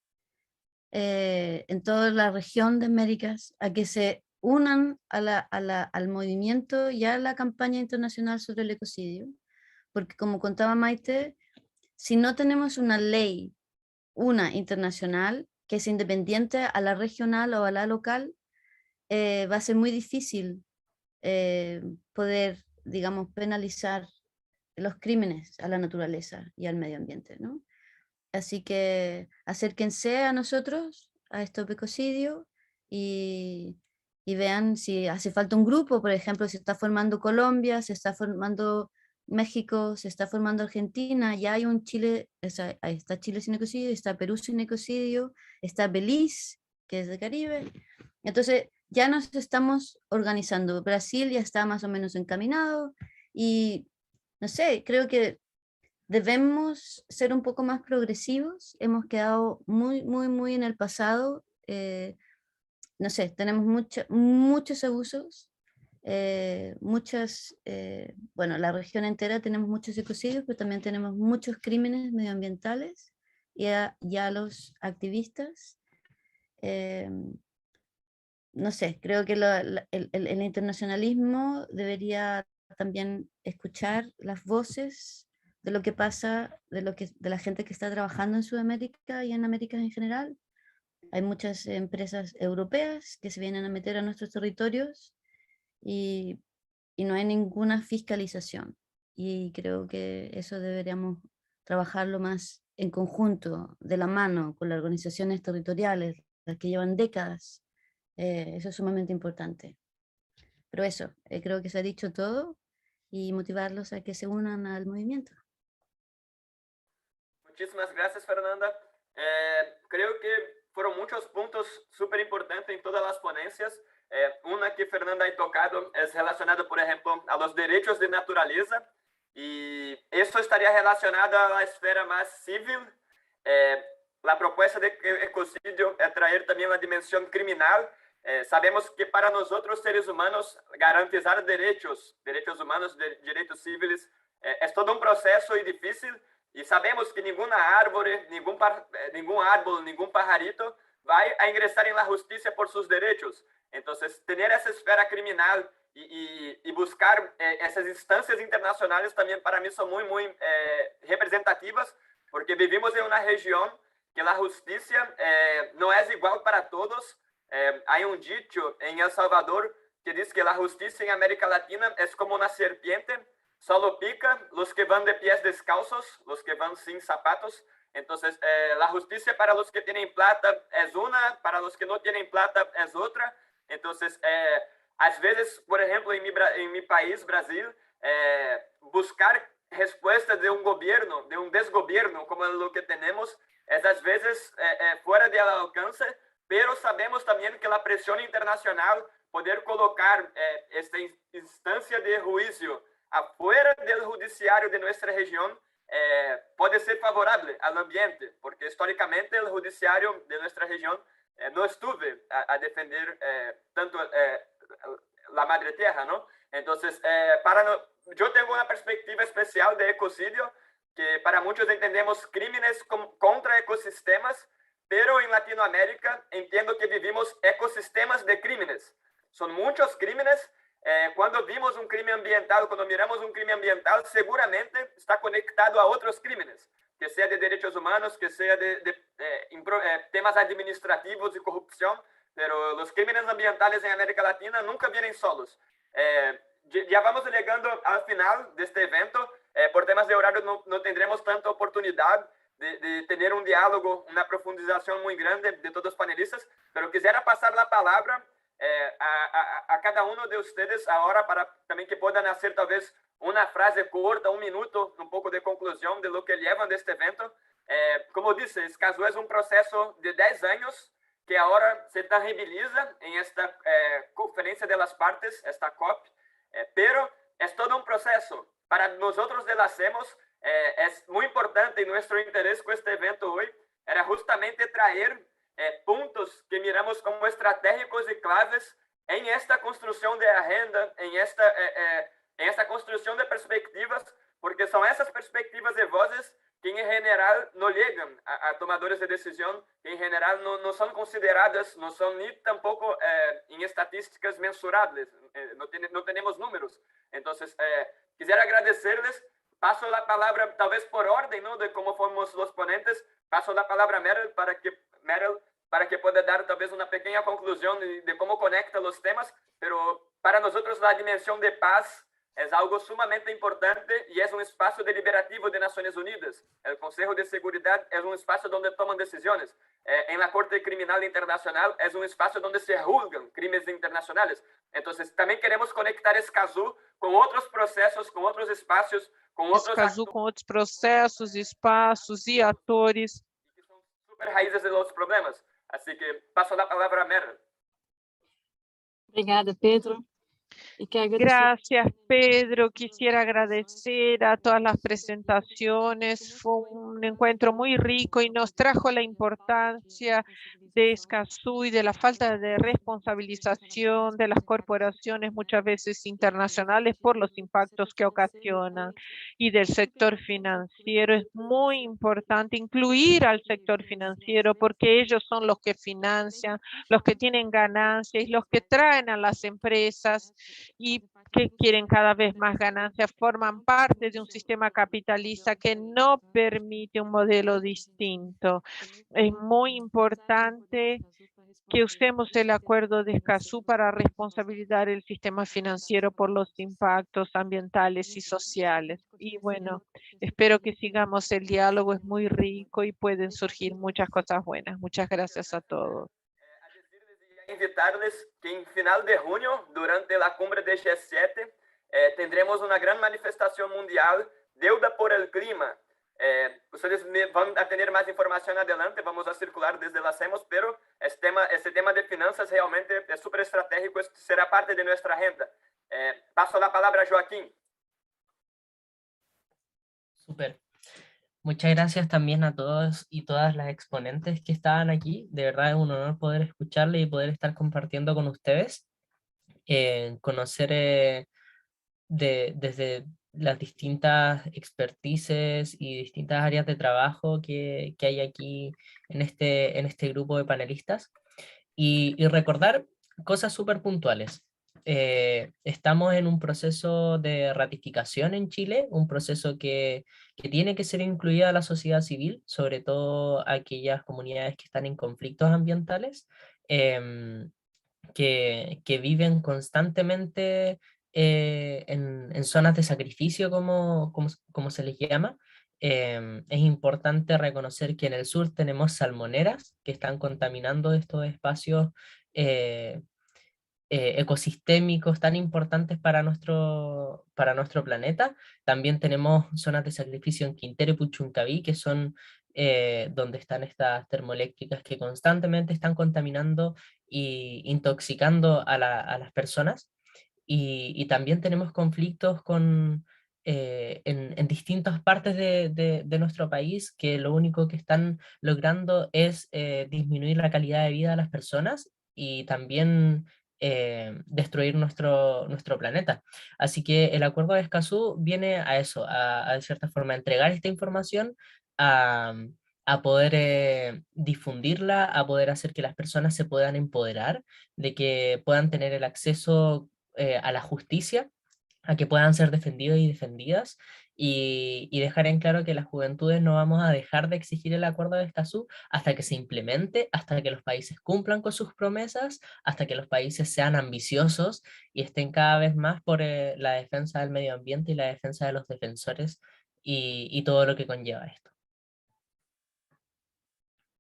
en toda la región de Américas a que se unan al movimiento y a la campaña internacional sobre el ecocidio, porque como contaba Maite, si no tenemos una ley, una internacional, que es independiente a la regional o a la local, va a ser muy difícil poder, digamos, penalizar los crímenes a la naturaleza y al medio ambiente, ¿no? Así que acérquense a nosotros, a Stop Ecocidio, y vean si hace falta un grupo, por ejemplo, se está formando Colombia, se está formando México, se está formando Argentina, ya hay un Chile, ahí está Chile sin ecocidio, está Perú sin ecocidio, está Belice, que es de Caribe. Entonces ya nos estamos organizando. Brasil ya está más o menos encaminado y no sé, creo que debemos ser un poco más progresivos. Hemos quedado muy en el pasado. No sé, tenemos muchos abusos, bueno, la región entera tenemos muchos ecocidios, pero también tenemos muchos crímenes medioambientales y a los activistas. No sé, creo que el internacionalismo debería también escuchar las voces de lo que pasa, de la gente que está trabajando en Sudamérica y en América en general. Hay muchas empresas europeas que se vienen a meter a nuestros territorios y no hay ninguna fiscalización. Y creo que eso deberíamos trabajarlo más en conjunto, de la mano, con las organizaciones territoriales, las que llevan décadas. Eso es sumamente importante. Pero eso, creo que se ha dicho todo y motivarlos a que se unan al movimiento. Muchísimas gracias, Fernanda. Creo que fueron muchos puntos súper importantes en todas las ponencias. Una que Fernanda ha tocado es relacionada, por ejemplo, a los derechos de naturaleza, y eso estaría relacionado a la esfera más civil. La propuesta de ecocidio es traer también la dimensión criminal. Sabemos que para nosotros, seres humanos, garantizar derechos humanos, derechos civiles, es todo un proceso y difícil. Y sabemos que ninguna árvore, ningún árbol, ningún pajarito va a ingresar en la justicia por sus derechos. Entonces, tener esa esfera criminal y buscar esas instancias internacionales también para mí son muy representativas, porque vivimos en una región que la justicia no es igual para todos. Hay un dicho en El Salvador que dice que la justicia en América Latina es como una serpiente. Solo pica los que van de pies descalzos, los que van sin zapatos. Entonces, la justicia para los que tienen plata es una, para los que no tienen plata es otra. Entonces, a veces, por ejemplo, en mi país, Brasil, buscar respuestas de un gobierno, de un desgobierno como lo que tenemos, es a veces fuera del alcance, pero sabemos también que la presión internacional, poder colocar esta instancia de juicio afuera del judiciario de nuestra región, puede ser favorable al ambiente, porque históricamente el judiciario de nuestra región no estuve a defender tanto la madre tierra, ¿no? Entonces, yo tengo una perspectiva especial de ecocidio, que para muchos entendemos crímenes contra ecosistemas, pero en Latinoamérica entiendo que vivimos ecosistemas de crímenes. Son muchos crímenes. Cuando vimos un crimen ambiental, cuando miramos un crimen ambiental, seguramente está conectado a otros crímenes, que sea de derechos humanos, que sea de temas administrativos y corrupción, pero los crímenes ambientales en América Latina nunca vienen solos. Ya vamos llegando al final de este evento. Por temas de horario no tendremos tanta oportunidad de tener un diálogo, una profundización muy grande de todos los panelistas, pero quisiera pasar la palabra a cada uno de ustedes ahora, para también que puedan hacer tal vez una frase corta, un minuto, un poco de conclusión de lo que llevan de este evento. Como dice, Escazú es un proceso de 10 años que ahora se tangibiliza en esta conferencia de las partes, esta COP, pero proceso. Para nosotros de la Hacemos, es muy importante y nuestro interés con este evento hoy era justamente traer puntos que miramos como estratégicos y claves en esta construcción de agenda, en esta construcción de perspectivas, porque son esas perspectivas de voces que en general no llegan a tomadores de decisión, que en general no son consideradas, no son ni tampoco en estadísticas mensurables, no tenemos números. Entonces, quisiera agradecerles. Paso la palabra, tal vez por orden, ¿no?, de cómo fuimos los ponentes, paso la palabra a Meryl para que pueda dar tal vez una pequeña conclusión de cómo conecta los temas, pero para nosotros la dimensión de paz es algo sumamente importante y es un espacio deliberativo de Naciones Unidas. El Consejo de Seguridad es un espacio donde toman decisiones. En la Corte Criminal Internacional es un espacio donde se juzgan crímenes internacionales. Entonces, también queremos conectar Escazú con otros procesos, con otros espacios, com outros processos, espaços e atores que são super raízes de los problemas. Assim que passo a palavra a Meryl. Obrigada, Pedro. Gracias, Pedro. Quisiera agradecer a todas las presentaciones. Fue un encuentro muy rico y nos trajo la importancia de Escazú y de la falta de responsabilización de las corporaciones, muchas veces internacionales, por los impactos que ocasionan, y del sector financiero. Es muy importante incluir al sector financiero porque ellos son los que financian, los que tienen ganancias, los que traen a las empresas y que quieren cada vez más ganancias, forman parte de un sistema capitalista que no permite un modelo distinto. Es muy importante que usemos el acuerdo de Escazú para responsabilizar el sistema financiero por los impactos ambientales y sociales. Y bueno, espero que sigamos el diálogo, es muy rico y pueden surgir muchas cosas buenas. Muchas gracias a todos. Invitarles que en final de junio, durante la cumbre de G7, tendremos una gran manifestación mundial, Deuda por el Clima. Ustedes van a tener más información adelante, vamos a circular desde la Hacemos, pero este tema de finanzas realmente es súper estratégico, será parte de nuestra agenda. Paso la palabra a Joaquín. Súper. Muchas gracias también a todos y todas las exponentes que estaban aquí. De verdad es un honor poder escucharle y poder estar compartiendo con ustedes, conocer desde las distintas expertices y distintas áreas de trabajo que hay aquí en este grupo de panelistas y recordar cosas súper puntuales. Estamos en un proceso de ratificación en Chile, un proceso que tiene que ser incluida la sociedad civil, sobre todo aquellas comunidades que están en conflictos ambientales, que viven constantemente en zonas de sacrificio, como se les llama. Es importante reconocer que en el sur tenemos salmoneras que están contaminando estos espacios ecosistémicos tan importantes para nuestro planeta. También tenemos zonas de sacrificio en Quintero y Puchuncaví, que son donde están estas termoeléctricas que constantemente están contaminando e intoxicando a las personas. Y también tenemos conflictos en distintas partes de nuestro país que lo único que están logrando es disminuir la calidad de vida de las personas y también destruir nuestro planeta. Así que el acuerdo de Escazú viene a eso, de cierta forma entregar esta información, a poder difundirla, a poder hacer que las personas se puedan empoderar, de que puedan tener el acceso a la justicia, a que puedan ser defendidos y defendidas, y dejar en claro que las juventudes no vamos a dejar de exigir el acuerdo de Escazú hasta que se implemente, hasta que los países cumplan con sus promesas, hasta que los países sean ambiciosos y estén cada vez más por la defensa del medio ambiente y la defensa de los defensores y todo lo que conlleva esto.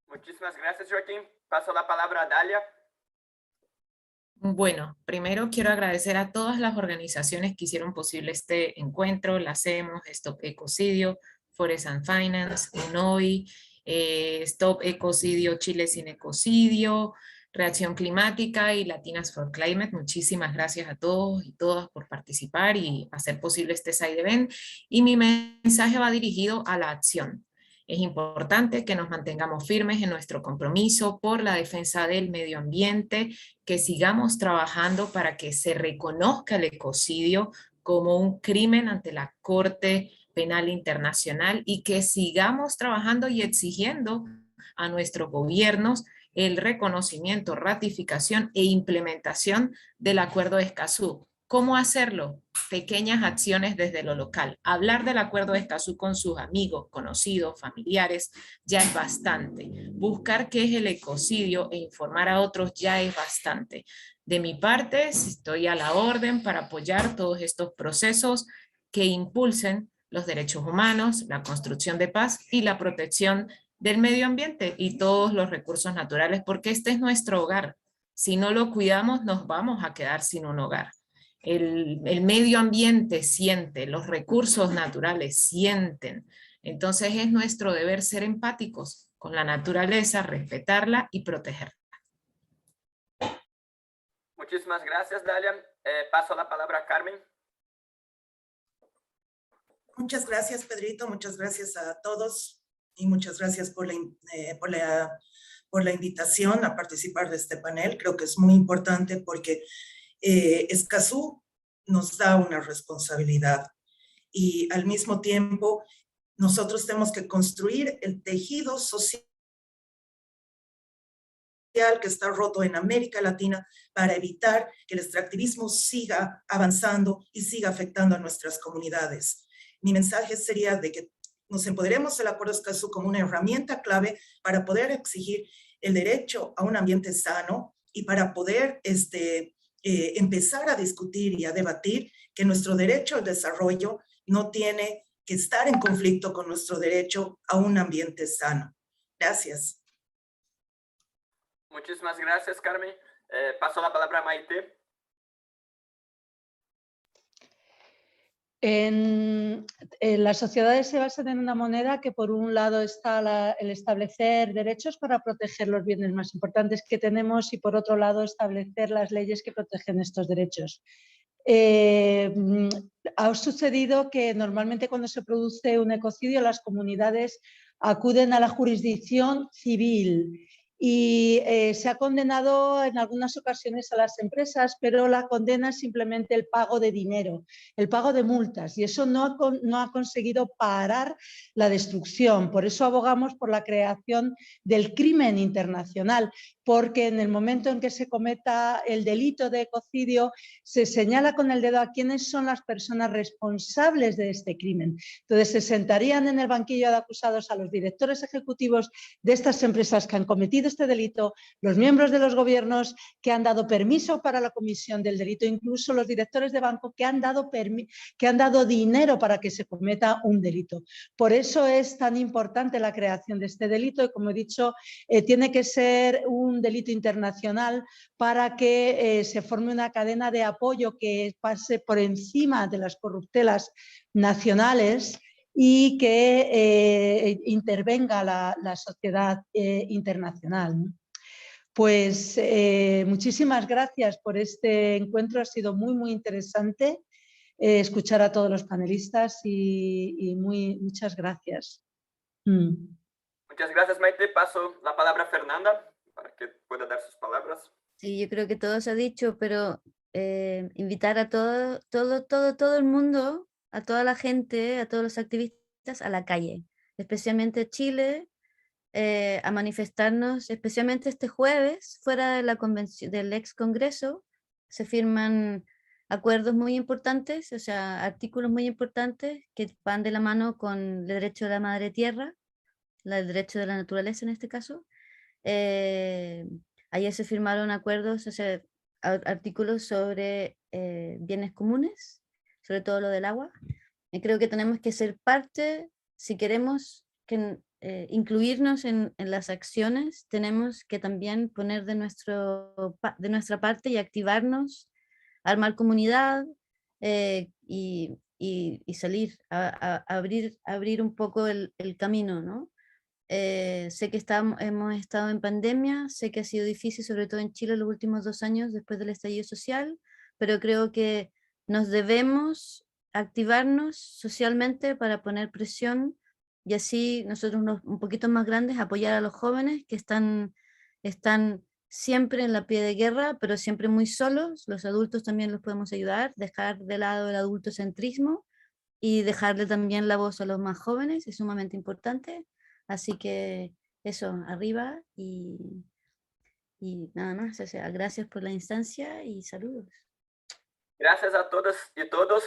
Muchísimas gracias, Joaquín. Paso la palabra a Dalia. Bueno, primero quiero agradecer a todas las organizaciones que hicieron posible este encuentro, la Hacemos, Stop Ecocidio, Forest and Finance, UNOI, Stop Ecocidio Chile sin Ecocidio, Reacción Climática y Latinas for Climate. Muchísimas gracias a todos y todas por participar y hacer posible este side event. Y mi mensaje va dirigido a la acción. Es importante que nos mantengamos firmes en nuestro compromiso por la defensa del medio ambiente, que sigamos trabajando para que se reconozca el ecocidio como un crimen ante la Corte Penal Internacional y que sigamos trabajando y exigiendo a nuestros gobiernos el reconocimiento, ratificación e implementación del Acuerdo de Escazú. ¿Cómo hacerlo? Pequeñas acciones desde lo local. Hablar del Acuerdo de Escazú con sus amigos, conocidos, familiares, ya es bastante. Buscar qué es el ecocidio e informar a otros ya es bastante. De mi parte, estoy a la orden para apoyar todos estos procesos que impulsen los derechos humanos, la construcción de paz y la protección del medio ambiente y todos los recursos naturales, porque este es nuestro hogar. Si no lo cuidamos, nos vamos a quedar sin un hogar. El medio ambiente siente, los recursos naturales sienten. Entonces es nuestro deber ser empáticos con la naturaleza, respetarla y protegerla. Muchísimas gracias, Dalia. Paso la palabra a Carmen. Muchas gracias, Pedrito. Muchas gracias a todos y muchas gracias por la invitación a participar de este panel. Creo que es muy importante porque Escazú nos da una responsabilidad y al mismo tiempo nosotros tenemos que construir el tejido social que está roto en América Latina para evitar que el extractivismo siga avanzando y siga afectando a nuestras comunidades. Mi mensaje sería de que nos empoderemos del Acuerdo de Escazú como una herramienta clave para poder exigir el derecho a un ambiente sano y para poder empezar a discutir y a debatir que nuestro derecho al desarrollo no tiene que estar en conflicto con nuestro derecho a un ambiente sano. Gracias. Muchísimas gracias, Carmen. Paso la palabra a Maite. En las sociedades se basan en una moneda que por un lado está el establecer derechos para proteger los bienes más importantes que tenemos y por otro lado establecer las leyes que protegen estos derechos. Ha sucedido que normalmente cuando se produce un ecocidio las comunidades acuden a la jurisdicción civil y se ha condenado en algunas ocasiones a las empresas, pero la condena es simplemente el pago de dinero, el pago de multas, y eso no ha conseguido parar la destrucción. Por eso abogamos por la creación del crimen internacional, porque en el momento en que se cometa el delito de ecocidio se señala con el dedo a quiénes son las personas responsables de este crimen. Entonces se sentarían en el banquillo de acusados a los directores ejecutivos de estas empresas que han cometido este delito, los miembros de los gobiernos que han dado permiso para la comisión del delito, incluso los directores de banco que han dado dinero para que se cometa un delito. Por eso es tan importante la creación de este delito y, como he dicho, tiene que ser un delito internacional para que se forme una cadena de apoyo que pase por encima de las corruptelas nacionales y que intervenga la sociedad internacional. Pues muchísimas gracias por este encuentro, ha sido muy, muy interesante escuchar a todos los panelistas y muchas gracias. Muchas gracias, Maite. Paso la palabra a Fernanda para que pueda dar sus palabras. Sí, yo creo que todo se ha dicho, pero invitar a todo el mundo, a toda la gente, a todos los activistas a la calle, especialmente Chile, a manifestarnos, especialmente este jueves, fuera de la convención, del ex congreso, se firman acuerdos muy importantes, o sea, artículos muy importantes que van de la mano con el derecho de la madre tierra, el derecho de la naturaleza en este caso. Ayer se firmaron acuerdos, o sea, artículos sobre bienes comunes, sobre todo lo del agua. Y creo que tenemos que ser parte, si queremos incluirnos en las acciones, tenemos que también poner de nuestra parte y activarnos, armar comunidad y salir, a abrir un poco el camino, ¿no? Sé que hemos estado en pandemia, sé que ha sido difícil, sobre todo en Chile, los últimos 2 años después del estallido social, pero creo que nos debemos activarnos socialmente para poner presión y así nosotros un poquito más grandes apoyar a los jóvenes que están siempre en la pie de guerra, pero siempre muy solos. Los adultos también los podemos ayudar, dejar de lado el adultocentrismo y dejarle también la voz a los más jóvenes, es sumamente importante. Así que eso, arriba y nada más. O sea, gracias por la instancia y saludos. Gracias a todas y todos.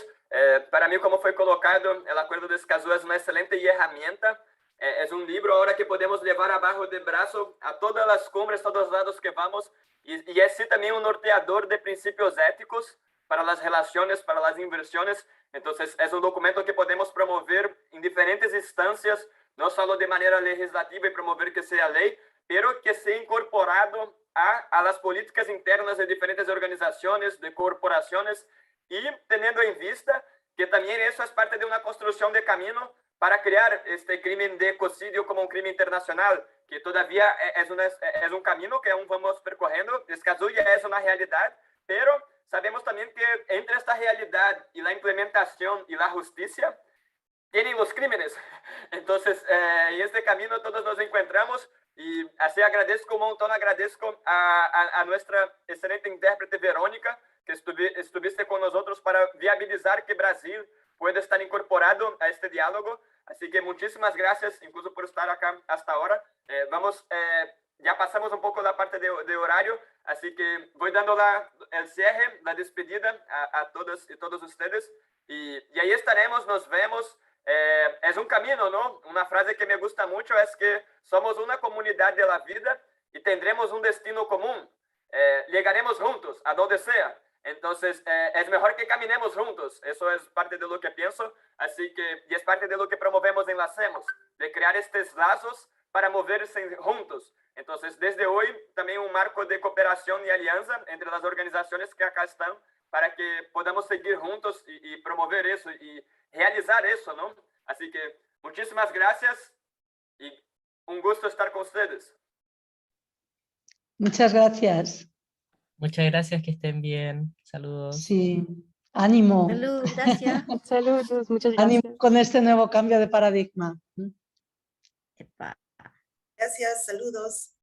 Para mí, como fue colocado, el Acuerdo de Escazú es una excelente herramienta. Es un libro ahora que podemos llevar abajo del brazo a todas las cumbres, todos los lados que vamos. Y es sí también un norteador de principios éticos para las relaciones, para las inversiones. Entonces, es un documento que podemos promover en diferentes instancias, no solo de manera legislativa y promover que sea ley, pero que sea incorporado a las políticas internas de diferentes organizaciones, de corporaciones, y teniendo en vista que también eso es parte de una construcción de camino para crear este crimen de ecocidio como un crimen internacional, que todavía es un camino que aún vamos percorriendo. Escazú ya es una realidad, pero sabemos también que entre esta realidad y la implementación y la justicia, tienen los crímenes. Entonces, en este camino todos nos encontramos y así agradezco un montón, agradezco a nuestra excelente intérprete Verónica, que estuviste con nosotros para viabilizar que Brasil pueda estar incorporado a este diálogo. Así que muchísimas gracias, incluso por estar acá hasta ahora. Ya pasamos un poco la parte de horario, así que voy dando el cierre, la despedida a todas y todos ustedes. Y ahí estaremos, nos vemos. Es un camino, ¿no? Una frase que me gusta mucho es que somos una comunidad de la vida y tendremos un destino común. Llegaremos juntos a donde sea. Entonces, es mejor que caminemos juntos. Eso es parte de lo que pienso. Así que, y es parte de lo que promovemos en la Hacemos, de crear estos lazos para moverse juntos. Entonces, desde hoy, también un marco de cooperación y alianza entre las organizaciones que acá están para que podamos seguir juntos y promover eso y realizar eso, ¿no? Así que muchísimas gracias y un gusto estar con ustedes. Muchas gracias. Muchas gracias, que estén bien. Saludos. Sí, ánimo. Saludos, gracias. Saludos, muchas Ánimo gracias. con este nuevo cambio de paradigma. Epa. Gracias, saludos.